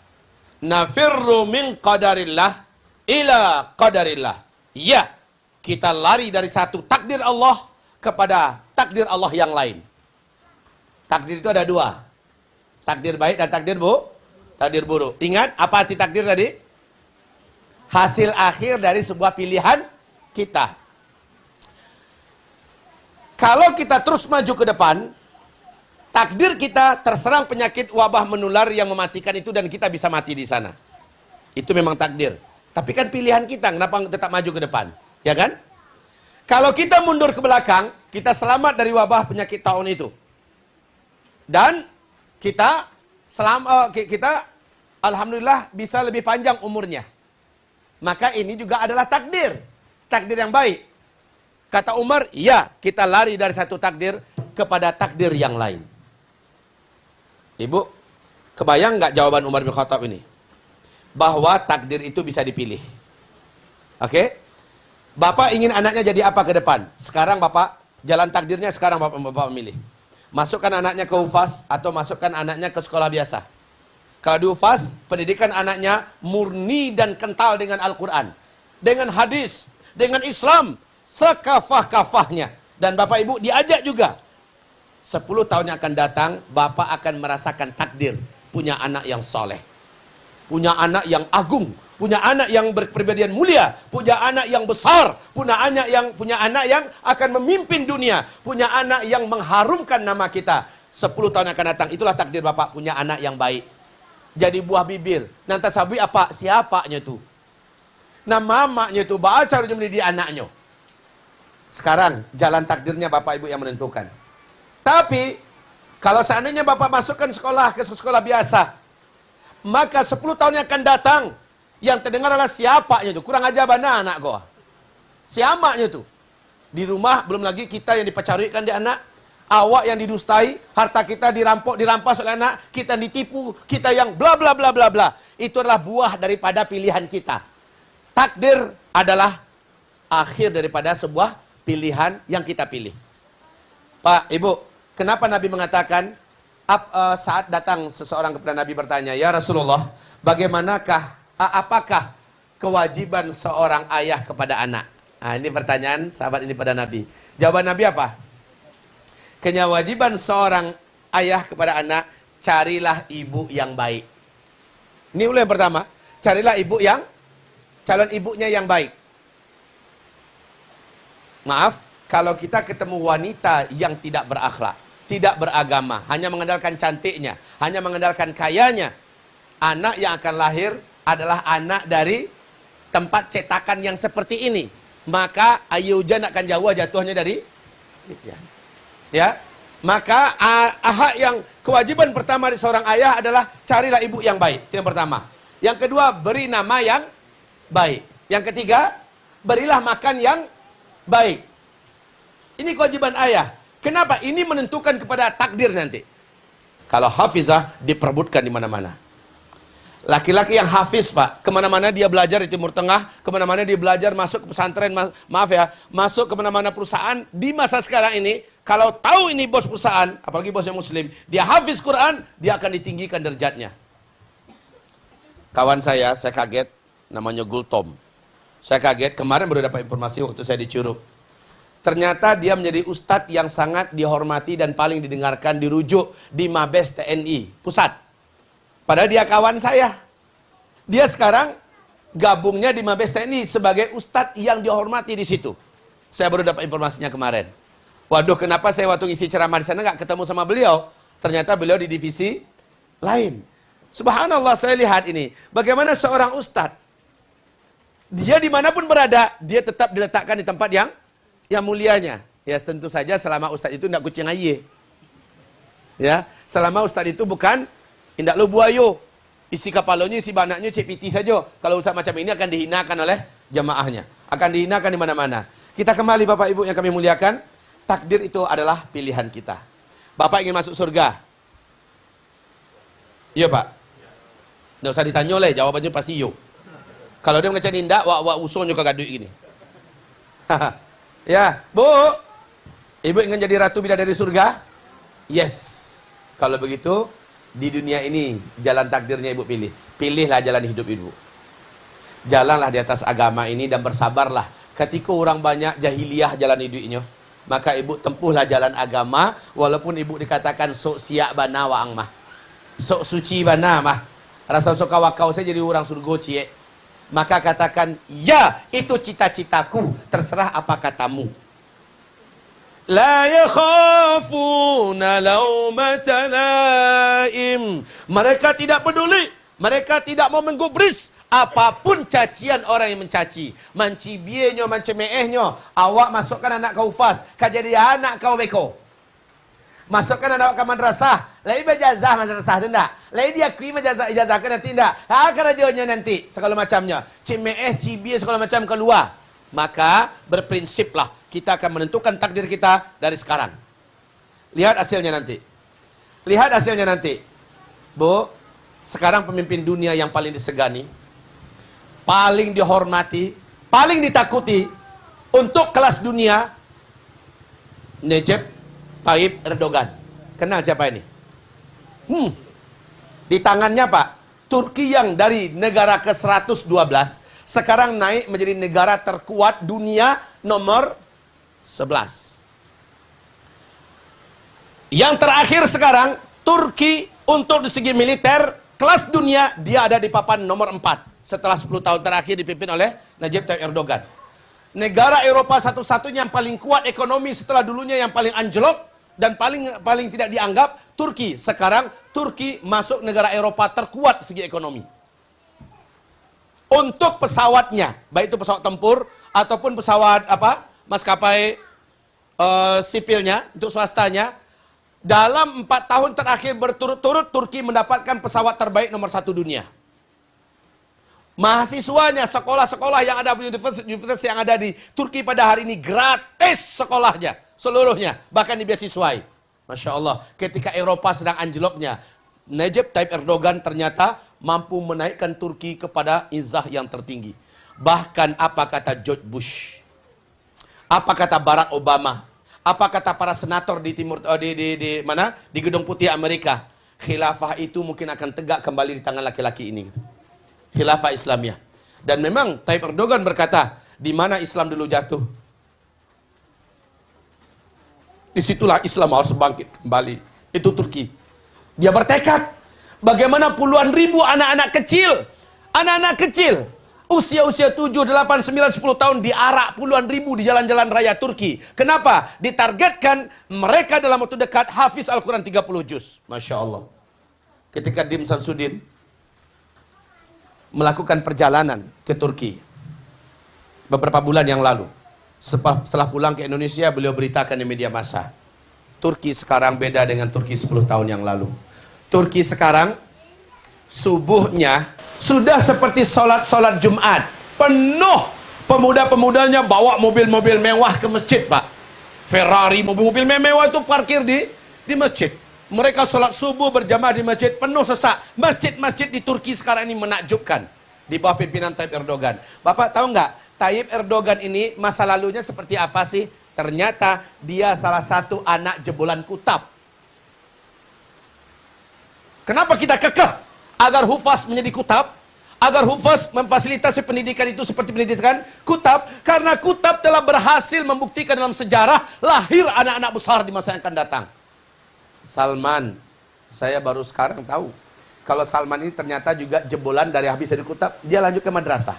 Nafirru min qadarillah ila qadarillah. Ya, kita lari dari satu takdir Allah kepada takdir Allah yang lain. Takdir itu ada dua. Takdir baik dan takdir buruk. Ingat apa arti takdir tadi? Hasil akhir dari sebuah pilihan kita. Kalau kita terus maju ke depan, takdir kita terserang penyakit wabah menular yang mematikan itu dan kita bisa mati di sana. Itu memang takdir. Tapi kan pilihan kita, kenapa tetap maju ke depan? Ya kan? Kalau kita mundur ke belakang, kita selamat dari wabah penyakit tahun itu. Dan kita alhamdulillah bisa lebih panjang umurnya. Maka ini juga adalah takdir. Takdir yang baik. Kata Umar, iya, kita lari dari satu takdir kepada takdir yang lain. Ibu, kebayang nggak jawaban Umar bin Khattab ini? Bahwa takdir itu bisa dipilih. Oke? Bapak ingin anaknya jadi apa ke depan? Sekarang Bapak, jalan takdirnya sekarang Bapak memilih. Masukkan anaknya ke UFAS atau masukkan anaknya ke sekolah biasa. Kalau di UFAS, pendidikan anaknya murni dan kental dengan Al-Quran. Dengan hadis, dengan Islam, sekafah-kafahnya. Dan Bapak Ibu diajak juga. 10 tahun yang akan datang, Bapak akan merasakan takdir. Punya anak yang soleh. Punya anak yang agung. Punya anak yang berpribadian mulia, punya anak yang besar, punya anak yang akan memimpin dunia, punya anak yang mengharumkan nama kita. 10 tahun akan datang, itulah takdir Bapak, punya anak yang baik. Jadi buah bibir. Nanti sabi apa? Siapanya tuh? Nah mamanya tuh, baca menjadi anaknya. Sekarang, jalan takdirnya Bapak Ibu yang menentukan. Tapi, kalau seandainya Bapak masukkan ke sekolah biasa, maka 10 tahun yang akan datang, yang terdengar adalah siapanya itu. Kurang aja bana anak gua. Siapanya itu. Di rumah belum lagi kita yang dipacarikan di anak, awak yang didustai, harta kita dirampas oleh anak, kita ditipu, kita yang bla bla bla bla bla. Itu adalah buah daripada pilihan kita. Takdir adalah akhir daripada sebuah pilihan yang kita pilih. Pak, Ibu, kenapa Nabi mengatakan saat datang seseorang kepada Nabi bertanya, "Ya Rasulullah, apakah kewajiban seorang ayah kepada anak?" Nah, ini pertanyaan sahabat ini pada Nabi. Jawaban Nabi apa? Kewajiban seorang ayah kepada anak, carilah ibu yang baik. Ini dulu yang pertama. Carilah calon ibunya yang baik. Maaf, kalau kita ketemu wanita yang tidak berakhlak, tidak beragama, hanya mengandalkan cantiknya, hanya mengandalkan kayanya, anak yang akan lahir adalah anak dari tempat cetakan yang seperti ini. Maka ayujan akan jauh jatuhnya dari ya. Maka yang kewajiban pertama dari seorang ayah adalah carilah ibu yang baik. Itu yang pertama. Yang kedua, beri nama yang baik. Yang ketiga, berilah makan yang baik. Ini kewajiban ayah. Kenapa? Ini menentukan kepada takdir nanti. Kalau hafizah diperebutkan di mana-mana. Laki-laki yang hafiz, Pak, kemana-mana dia belajar di Timur Tengah, kemana-mana dia belajar masuk ke pesantren, masuk ke mana-mana perusahaan. Di masa sekarang ini, kalau tahu ini bos perusahaan, apalagi bosnya muslim, dia hafiz Quran, dia akan ditinggikan derajatnya. Kawan saya kaget, namanya Gultom. Saya kaget, kemarin baru dapat informasi waktu saya di Curug. Ternyata dia menjadi ustadz yang sangat dihormati dan paling didengarkan, dirujuk di Mabes TNI Pusat. Padahal dia kawan saya. Dia sekarang gabungnya di Mabes TNI sebagai ustadz yang dihormati di situ. Saya baru dapat informasinya kemarin. Waduh, kenapa saya waktu ngisi ceramah di sana nggak ketemu sama beliau? Ternyata beliau di divisi lain. Subhanallah, saya lihat ini. Bagaimana seorang ustadz, dia dimanapun berada, dia tetap diletakkan di tempat yang mulianya. Ya tentu saja selama ustadz itu tidak kucing aye. Ya, selama ustadz itu bukan indak lu buayo, isi kapalnya, isi banaknya cek piti saja. Kalau ustaz macam ini akan dihinakan oleh jamaahnya, akan dihinakan di mana-mana. Kita kembali Bapak Ibu yang kami muliakan, takdir itu adalah pilihan kita. Bapak ingin masuk surga? Iya Pak. Nggak usah ditanya oleh, jawabannya pasti yo. Kalau dia mengecek indak, wak usulnya ke gaduk gini. Ya, Bu, Ibu ingin jadi ratu bidadari surga? Yes. Kalau begitu, di dunia ini, jalan takdirnya Ibu pilih. Pilihlah jalan hidup Ibu. Jalanlah di atas agama ini dan bersabarlah Ketika orang banyak jahiliyah jalan hidupnya, maka ibu tempuhlah jalan agama, walaupun ibu dikatakan sok siap bana waang mah. Sok suci bana mah. Rasa sok kawakau saya jadi orang surga cie. Maka katakan, ya itu cita-citaku, terserah apa katamu. La yakhafuna laumata laim. Mereka tidak peduli, mereka tidak mau menggubris apapun cacian orang yang mencaci. Mancibiernya, mancemeehnya. Awak masukkan anak kau fas, kau jadi anak kau beko. Masukkan anak ke madrasah, lain berjazah madrasah tidak. Lain dia kirim ijazah kena tidak. Kerajanya nanti segala macamnya. Cemeeh, cibier segala macam keluar. Maka berprinsiplah kita akan menentukan takdir kita dari sekarang. Lihat hasilnya nanti. Lihat hasilnya nanti. Bu, sekarang pemimpin dunia yang paling disegani, paling dihormati, paling ditakuti untuk kelas dunia, Recep Tayyip Erdogan. Kenal siapa ini? Di tangannya Pak, Turki yang dari negara ke-112 sekarang naik menjadi negara terkuat dunia nomor 11. Yang terakhir sekarang, Turki untuk di segi militer, kelas dunia, dia ada di papan nomor 4. Setelah 10 tahun terakhir dipimpin oleh Recep Tayyip Erdogan. Negara Eropa satu-satunya yang paling kuat ekonomi setelah dulunya yang paling anjlok dan paling tidak dianggap, Turki. Sekarang Turki masuk negara Eropa terkuat segi ekonomi. Untuk pesawatnya, baik itu pesawat tempur ataupun pesawat maskapai sipilnya, untuk swastanya, dalam 4 tahun terakhir berturut-turut Turki mendapatkan pesawat terbaik nomor 1 dunia. Mahasiswanya, sekolah-sekolah yang ada, universitas yang ada di Turki pada hari ini gratis sekolahnya, seluruhnya, bahkan dibeasiswai. Masya Allah, ketika Eropa sedang anjloknya, Recep Tayyip Erdogan ternyata mampu menaikkan Turki kepada izah yang tertinggi. Bahkan apa kata George Bush? Apa kata Barack Obama? Apa kata para senator di timur di mana? Di Gedung Putih Amerika. Khilafah itu mungkin akan tegak kembali di tangan laki-laki ini. Khilafah Islamiyah. Dan memang Tayyip Erdogan berkata, di mana Islam dulu jatuh, disitulah Islam harus bangkit kembali. Itu Turki. Dia bertekad. Bagaimana puluhan ribu anak-anak kecil, usia 7, 8, 9, 10 tahun diarak puluhan ribu di jalan-jalan raya Turki. Kenapa? Ditargetkan mereka dalam waktu dekat hafiz Al-Quran 30 juz. Masya Allah. Ketika Dim Samsudin melakukan perjalanan ke Turki beberapa bulan yang lalu, setelah pulang ke Indonesia, beliau beritakan di media massa, Turki sekarang beda dengan Turki 10 tahun yang lalu. Turki sekarang subuhnya sudah seperti sholat Jumat. Penuh pemuda-pemudanya bawa mobil-mobil mewah ke masjid, Pak. Ferrari, mobil-mobil mewah itu parkir di masjid. Mereka sholat subuh berjamaah di masjid, penuh sesak. Masjid-masjid di Turki sekarang ini menakjubkan. Di bawah pimpinan Tayyip Erdogan. Bapak tahu nggak, Tayyip Erdogan ini masa lalunya seperti apa sih? Ternyata dia salah satu anak jebolan Kutab. Kenapa kita kekeh agar hufaz menjadi Kutab? Agar hufaz memfasilitasi pendidikan itu seperti pendidikan Kutab? Karena Kutab telah berhasil membuktikan dalam sejarah lahir anak-anak besar di masa yang akan datang. Salman, saya baru sekarang tahu kalau Salman ini ternyata juga jebolan dari habis dari Kutab, dia lanjut ke madrasah.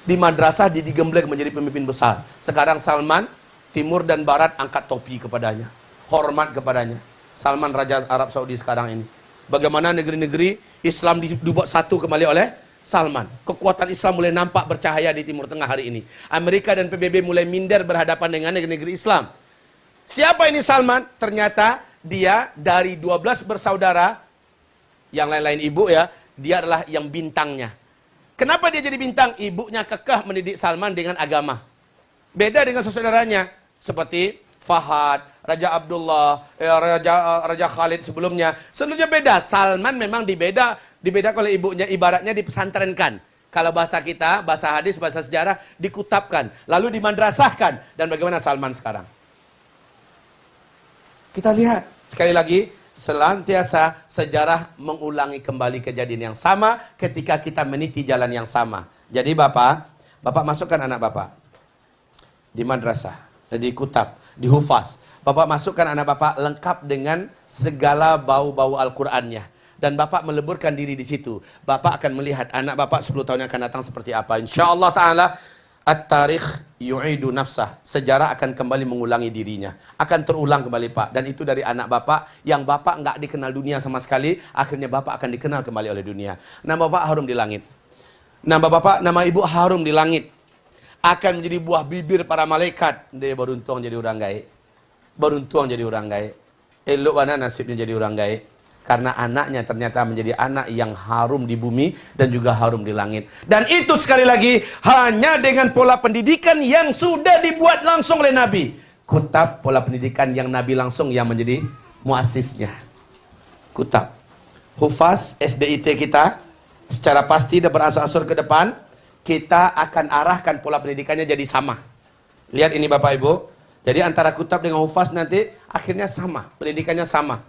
Di madrasah dia digembleng menjadi pemimpin besar. Sekarang Salman, timur dan barat angkat topi kepadanya, hormat kepadanya. Salman Raja Arab Saudi sekarang ini. Bagaimana negeri-negeri Islam dibuat satu kembali oleh Salman. Kekuatan Islam mulai nampak bercahaya di Timur Tengah hari ini. Amerika dan PBB mulai minder berhadapan dengan negeri-negeri Islam. Siapa ini Salman? Ternyata dia dari 12 bersaudara, yang lain-lain ibu ya, dia adalah yang bintangnya. Kenapa dia jadi bintang? Ibunya kekeh mendidik Salman dengan agama. Beda dengan saudaranya seperti Fahad, Raja Abdullah, Raja Khalid sebelumnya. Seluruhnya beda. Salman memang dibedakan oleh ibunya, ibaratnya dipesantrenkan. Kalau bahasa kita, bahasa hadis, bahasa sejarah, dikutapkan, lalu dimadrasahkan. Dan bagaimana Salman sekarang? Kita lihat, sekali lagi, senantiasa sejarah mengulangi kembali kejadian yang sama ketika kita meniti jalan yang sama. Jadi Bapak masukkan anak Bapak. di madrasah, di kutab, di hufaz. Bapak masukkan anak Bapak lengkap dengan segala bau-bau Al-Qur'annya. Dan Bapak meleburkan diri di situ. Bapak akan melihat anak Bapak 10 tahun yang akan datang seperti apa. InsyaAllah ta'ala, at-tarikh yu'idu nafsah. Sejarah akan kembali mengulangi dirinya. Akan terulang kembali Pak. Dan itu dari anak Bapak yang Bapak nggak dikenal dunia sama sekali. Akhirnya Bapak akan dikenal kembali oleh dunia. Nama Bapak harum di langit. Nama Bapak, nama Ibu harum di langit. Akan menjadi buah bibir para malaikat. Dia beruntung jadi orang gaib. Beruntung jadi orang gaib. Elok mana nasibnya jadi orang gaib. Karena anaknya ternyata menjadi anak yang harum di bumi dan juga harum di langit. Dan itu sekali lagi hanya dengan pola pendidikan yang sudah dibuat langsung oleh Nabi. Kutab pola pendidikan yang Nabi langsung yang menjadi muasisnya. Kutab. Hufaz SDIT kita secara pasti dan beransur-ansur ke depan kita akan arahkan pola pendidikannya jadi sama. Lihat ini Bapak Ibu. Jadi antara kutab dengan hufaz nanti akhirnya sama, pendidikannya sama.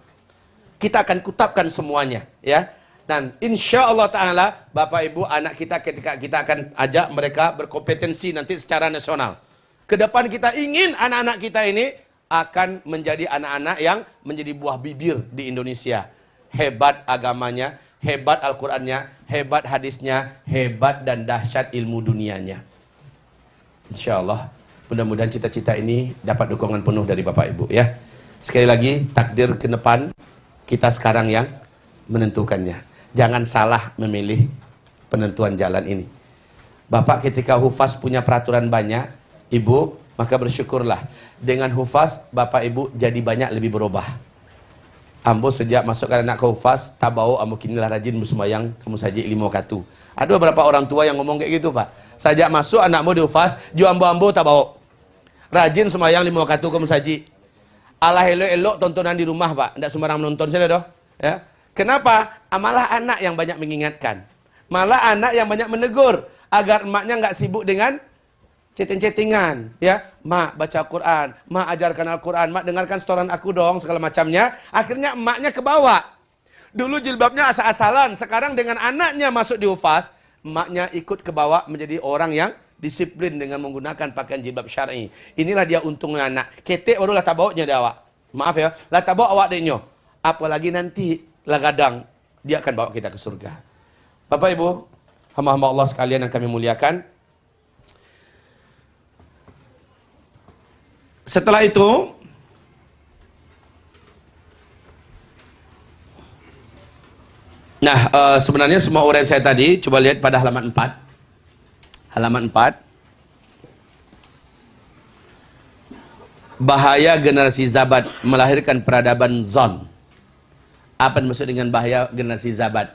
Kita akan kutabkan semuanya, ya. Dan insya Allah Ta'ala, Bapak Ibu, anak kita ketika kita akan ajak mereka berkompetensi nanti secara nasional. Kedepan kita ingin anak-anak kita ini akan menjadi anak-anak yang menjadi buah bibir di Indonesia. Hebat agamanya, hebat Al-Qur'annya, hebat hadisnya, hebat dan dahsyat ilmu dunianya. Insya Allah, mudah-mudahan cita-cita ini dapat dukungan penuh dari Bapak Ibu, ya. Sekali lagi, takdir ke depan kita sekarang yang menentukannya. Jangan salah memilih penentuan jalan ini. Bapak ketika hufaz punya peraturan banyak, Ibu, maka bersyukurlah. Dengan hufaz, Bapak Ibu jadi banyak lebih berubah. Ambo sejak masukkan anak ke hufaz, tabau ambo kinilah rajin bersembayang, kamu saja ilmu katu. Ada beberapa orang tua yang ngomong kayak gitu Pak. Sejak masuk anakmu di hufaz, ju ambo tabau. Rajin sembayang 5 waktu kamu saji. Allah elok-elok tontonan di rumah Pak, tidak sembarang menonton saja doh. Ya. Kenapa? Malah anak yang banyak mengingatkan. Malah anak yang banyak menegur agar emaknya nggak sibuk dengan chatting-chattingan, ya. Mak baca Quran, mak ajarkan Al-Quran, mak dengarkan setoran aku dong, segala macamnya. Akhirnya emaknya kebawa. Dulu jilbabnya asal-asalan, sekarang dengan anaknya masuk di hufaz, emaknya ikut kebawa menjadi orang yang disiplin dengan menggunakan pakaian jilbab syar'i. Inilah dia untungnya anak. Ketek baru lah tabaunya dia awak. Maaf ya, lah tabau awak denyo. Apalagi nanti lah kadang dia akan bawa kita ke surga. Bapak Ibu, hamba-hamba Allah sekalian yang kami muliakan. Setelah itu sebenarnya semua uraian saya tadi coba lihat pada halaman 4. Halaman 4. Bahaya generasi zabat melahirkan peradaban zon. Apa yang dimaksud dengan bahaya generasi zabat?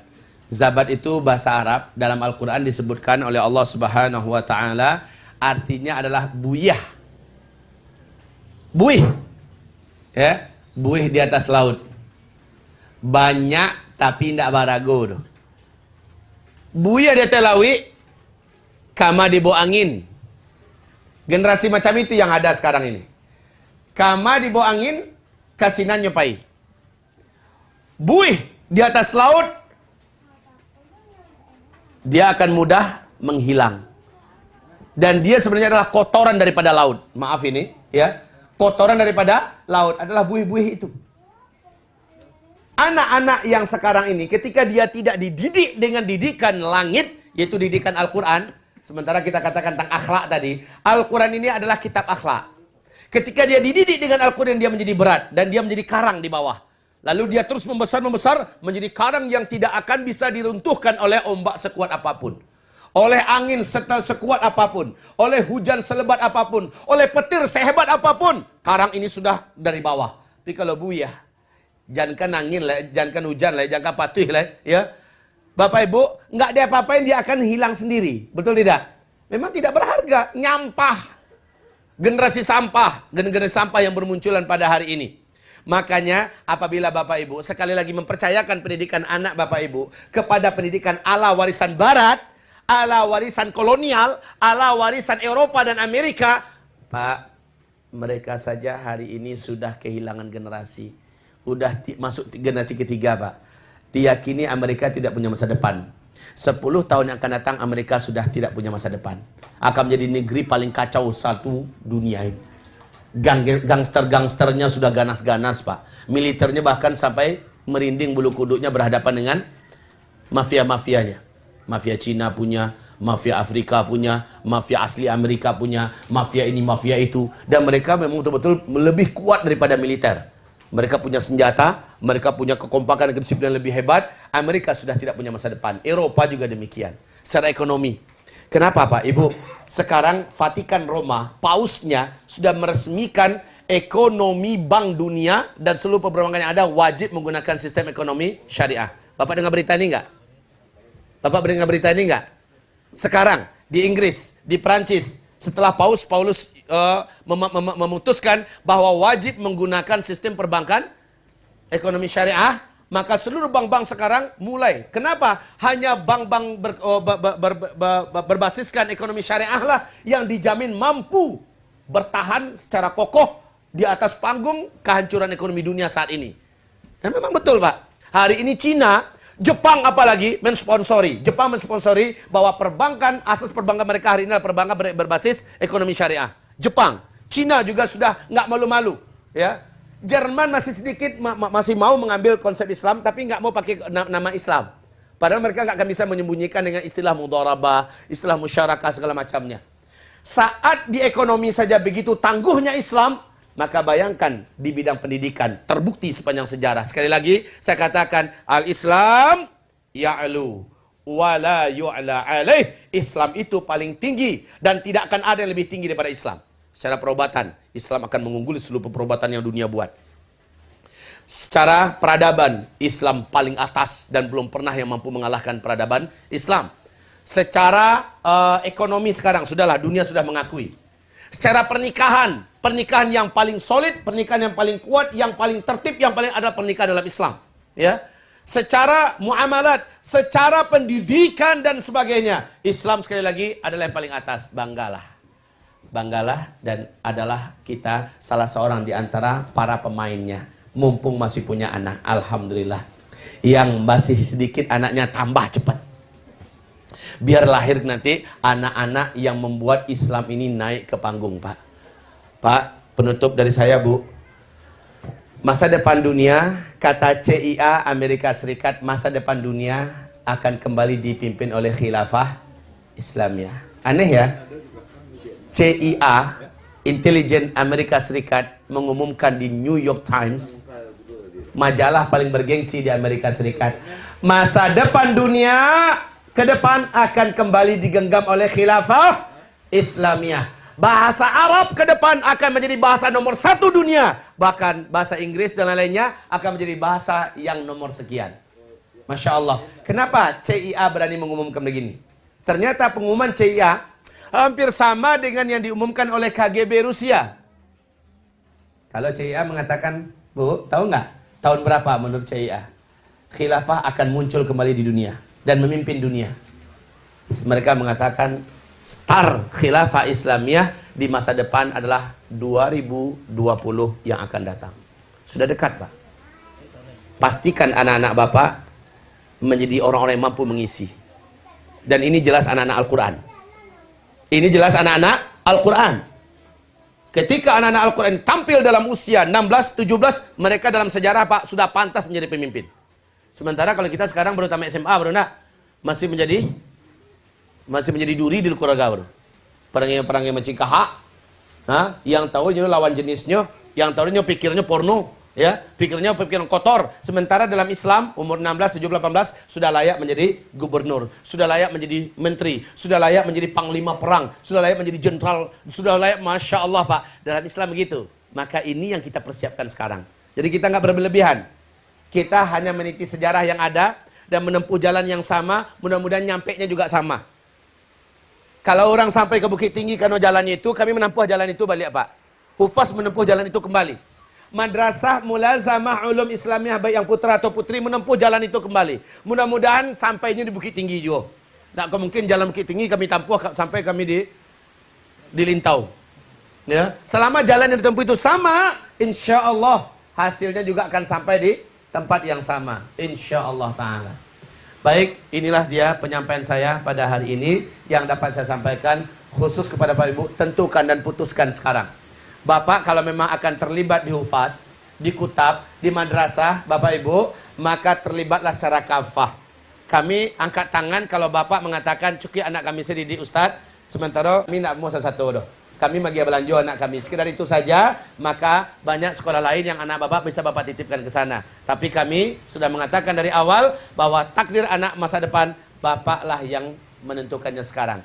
Zabat itu bahasa Arab, dalam Al-Quran disebutkan oleh Allah Subhanahu wa Ta'ala, artinya adalah buyah. Buih, ya, buih di atas laut. Banyak tapi tidak barago. Buih di atas laut, kama di bawah angin. Generasi macam itu yang ada sekarang ini. Kama di bawah angin, kasinan nyopai. Buih di atas laut, dia akan mudah menghilang. Dan dia sebenarnya adalah kotoran daripada laut. Maaf ini, ya. Kotoran daripada laut adalah buih-buih itu. Anak-anak yang sekarang ini ketika dia tidak dididik dengan didikan langit, yaitu didikan Al-Quran, sementara kita katakan tentang akhlak tadi, Al-Quran ini adalah kitab akhlak. Ketika dia dididik dengan Al-Quran, dia menjadi berat dan dia menjadi karang di bawah. Lalu dia terus membesar menjadi karang yang tidak akan bisa diruntuhkan oleh ombak sekuat apapun. Oleh angin sekuat apapun, oleh hujan selebat apapun, oleh petir sehebat apapun, karang ini sudah dari bawah. Tapi kalau buyah, jangankan angin lah, jangankan hujan lah, jangankan patih lah, ya. Bapak Ibu, nggak ada apa-apain dia akan hilang sendiri, betul tidak? Memang tidak berharga, nyampah, generasi sampah yang bermunculan pada hari ini. Makanya apabila Bapak Ibu sekali lagi mempercayakan pendidikan anak Bapak Ibu kepada pendidikan ala warisan Barat, ala warisan kolonial, ala warisan Eropa dan Amerika, Pak, mereka saja hari ini sudah kehilangan generasi. Udah masuk generasi ketiga, Pak. Diyakini Amerika tidak punya masa depan. 10 tahun yang akan datang Amerika sudah tidak punya masa depan. Akan menjadi negeri paling kacau satu dunia ini. Gangster-gangsternya sudah ganas-ganas, Pak. Militernya bahkan sampai merinding bulu kuduknya berhadapan dengan mafia-mafianya. Mafia Cina punya, mafia Afrika punya, mafia asli Amerika punya, mafia ini, mafia itu. Dan mereka memang betul-betul lebih kuat daripada militer. Mereka punya senjata, mereka punya kekompakan dan kedisiplinan lebih hebat. Amerika sudah tidak punya masa depan. Eropa juga demikian. Secara ekonomi. Kenapa Pak? Ibu, sekarang Vatikan Roma, pausnya sudah meresmikan ekonomi Bank Dunia dan seluruh perbankan yang ada wajib menggunakan sistem ekonomi syariah. Bapak dengar berita ini enggak? Bapak dengar berita ini enggak? Sekarang di Inggris, di Perancis, setelah Paulus memutuskan bahwa wajib menggunakan sistem perbankan ekonomi syariah, maka seluruh bank-bank sekarang mulai. Kenapa? Hanya bank-bank berbasiskan ekonomi syariah lah yang dijamin mampu bertahan secara kokoh di atas panggung kehancuran ekonomi dunia saat ini. Dan memang betul Pak. Hari ini Cina, Jepang apalagi mensponsori. Jepang mensponsori bahwa perbankan, asas perbankan mereka hari ini adalah perbankan berbasis ekonomi syariah. Jepang, Cina juga sudah nggak malu-malu, ya. Jerman masih sedikit masih mau mengambil konsep Islam, tapi nggak mau pakai nama Islam. Padahal mereka nggak akan bisa menyembunyikan dengan istilah mudharabah, istilah musyarakah segala macamnya. Saat di ekonomi saja begitu tangguhnya Islam, maka bayangkan di bidang pendidikan, terbukti sepanjang sejarah. Sekali lagi, saya katakan, al-Islam ya'lu wala yu'la alaih. Islam itu paling tinggi dan tidak akan ada yang lebih tinggi daripada Islam. Secara perobatan, Islam akan mengungguli seluruh perobatan yang dunia buat. Secara peradaban, Islam paling atas dan belum pernah yang mampu mengalahkan peradaban Islam. Secara ekonomi sekarang, sudahlah, dunia sudah mengakui. Secara pernikahan yang paling solid, pernikahan yang paling kuat, yang paling tertib, yang paling adalah pernikahan dalam Islam. Ya, secara muamalat, secara pendidikan dan sebagainya, Islam sekali lagi adalah yang paling atas. Banggalah dan adalah kita salah seorang di antara para pemainnya. Mumpung masih punya anak, alhamdulillah. Yang masih sedikit anaknya tambah cepat. Biar lahir nanti anak-anak yang membuat Islam ini naik ke panggung, Pak. Pak, penutup dari saya, Bu. Masa depan dunia, kata CIA Amerika Serikat, masa depan dunia akan kembali dipimpin oleh khilafah Islamiyah. Aneh ya? CIA, intelijen Amerika Serikat, mengumumkan di New York Times, majalah paling bergengsi di Amerika Serikat, masa depan dunia ke depan akan kembali digenggam oleh khilafah Islamiyah. Bahasa Arab ke depan akan menjadi bahasa nomor 1 dunia. Bahkan bahasa Inggris dan lain-lainnya akan menjadi bahasa yang nomor sekian. Masya Allah. Kenapa CIA berani mengumumkan begini? Ternyata pengumuman CIA hampir sama dengan yang diumumkan oleh KGB Rusia. Kalau CIA mengatakan, Bu, tahu nggak tahun berapa menurut CIA khilafah akan muncul kembali di dunia dan memimpin dunia? Mereka mengatakan star khilafah Islamiyah di masa depan adalah 2020 yang akan datang. Sudah dekat, Pak. Pastikan anak-anak Bapak menjadi orang-orang yang mampu mengisi. Dan ini jelas anak-anak Al-Quran. Ini jelas anak-anak Al-Quran. Ketika anak-anak Al-Quran tampil dalam usia 16-17, mereka dalam sejarah, Pak, sudah pantas menjadi pemimpin. Sementara kalau kita sekarang baru tamat SMA, baru masih menjadi duri di keluarga, bro. Perang yang mencikaha, yang tahu lawan jenisnya, yang tahunya pikirnya porno, ya, pikiran kotor. Sementara dalam Islam umur 16, 17, 18 sudah layak menjadi gubernur, sudah layak menjadi menteri, sudah layak menjadi panglima perang, sudah layak menjadi jenderal, sudah layak, masya Allah, Pak. Dalam Islam begitu. Maka ini yang kita persiapkan sekarang. Jadi kita nggak berlebihan. Kita hanya meniti sejarah yang ada dan menempuh jalan yang sama, mudah-mudahan nyampenya juga sama. Kalau orang sampai ke Bukit Tinggi karena jalannya itu, kami menempuh jalan itu balik, Pak. Hufaz menempuh jalan itu kembali. Madrasah Mulazamah Ulum Islamiyah baik yang putra atau putri menempuh jalan itu kembali. Mudah-mudahan sampainya di Bukit Tinggi juga. Tak mungkin jalan Bukit Tinggi kami tempuh sampai kami di Lintau. Ya, selama jalan yang ditempuh itu sama, insya Allah hasilnya juga akan sampai di tempat yang sama, insya Allah Ta'ala. Baik, inilah dia penyampaian saya pada hari ini yang dapat saya sampaikan khusus kepada Bapak Ibu. Tentukan dan putuskan sekarang. Bapak kalau memang akan terlibat di hufaz, di kutab, di madrasah, Bapak Ibu, maka terlibatlah secara kafah. Kami angkat tangan kalau Bapak mengatakan cukup anak kami sendiri Ustaz, sementara kami nak mau satu doh. Kami bagi belanja anak kami. Sekedar itu saja, maka banyak sekolah lain yang anak Bapak bisa Bapak titipkan ke sana. Tapi kami sudah mengatakan dari awal bahwa takdir anak masa depan Bapaklah yang menentukannya sekarang.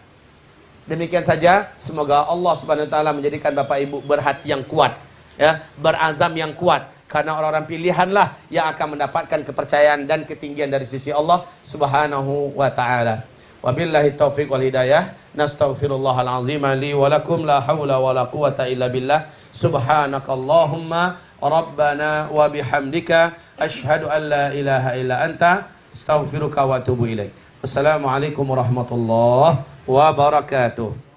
Demikian saja, semoga Allah Subhanahu wa taala menjadikan Bapak Ibu berhati yang kuat, ya, berazam yang kuat. Karena orang-orang pilihanlah yang akan mendapatkan kepercayaan dan ketinggian dari sisi Allah Subhanahu wa taala. Wabillahi taufiq wal hidayah. Nastaghfirullahal azim li wa lakum la haula wala quwata illa billah. Subhanakallahumma rabbana wa bihamdika asyhadu an la ilaha illa anta astaghfiruka wa atubu ilaik. Wassalamualaikum warahmatullahi wabarakatuh.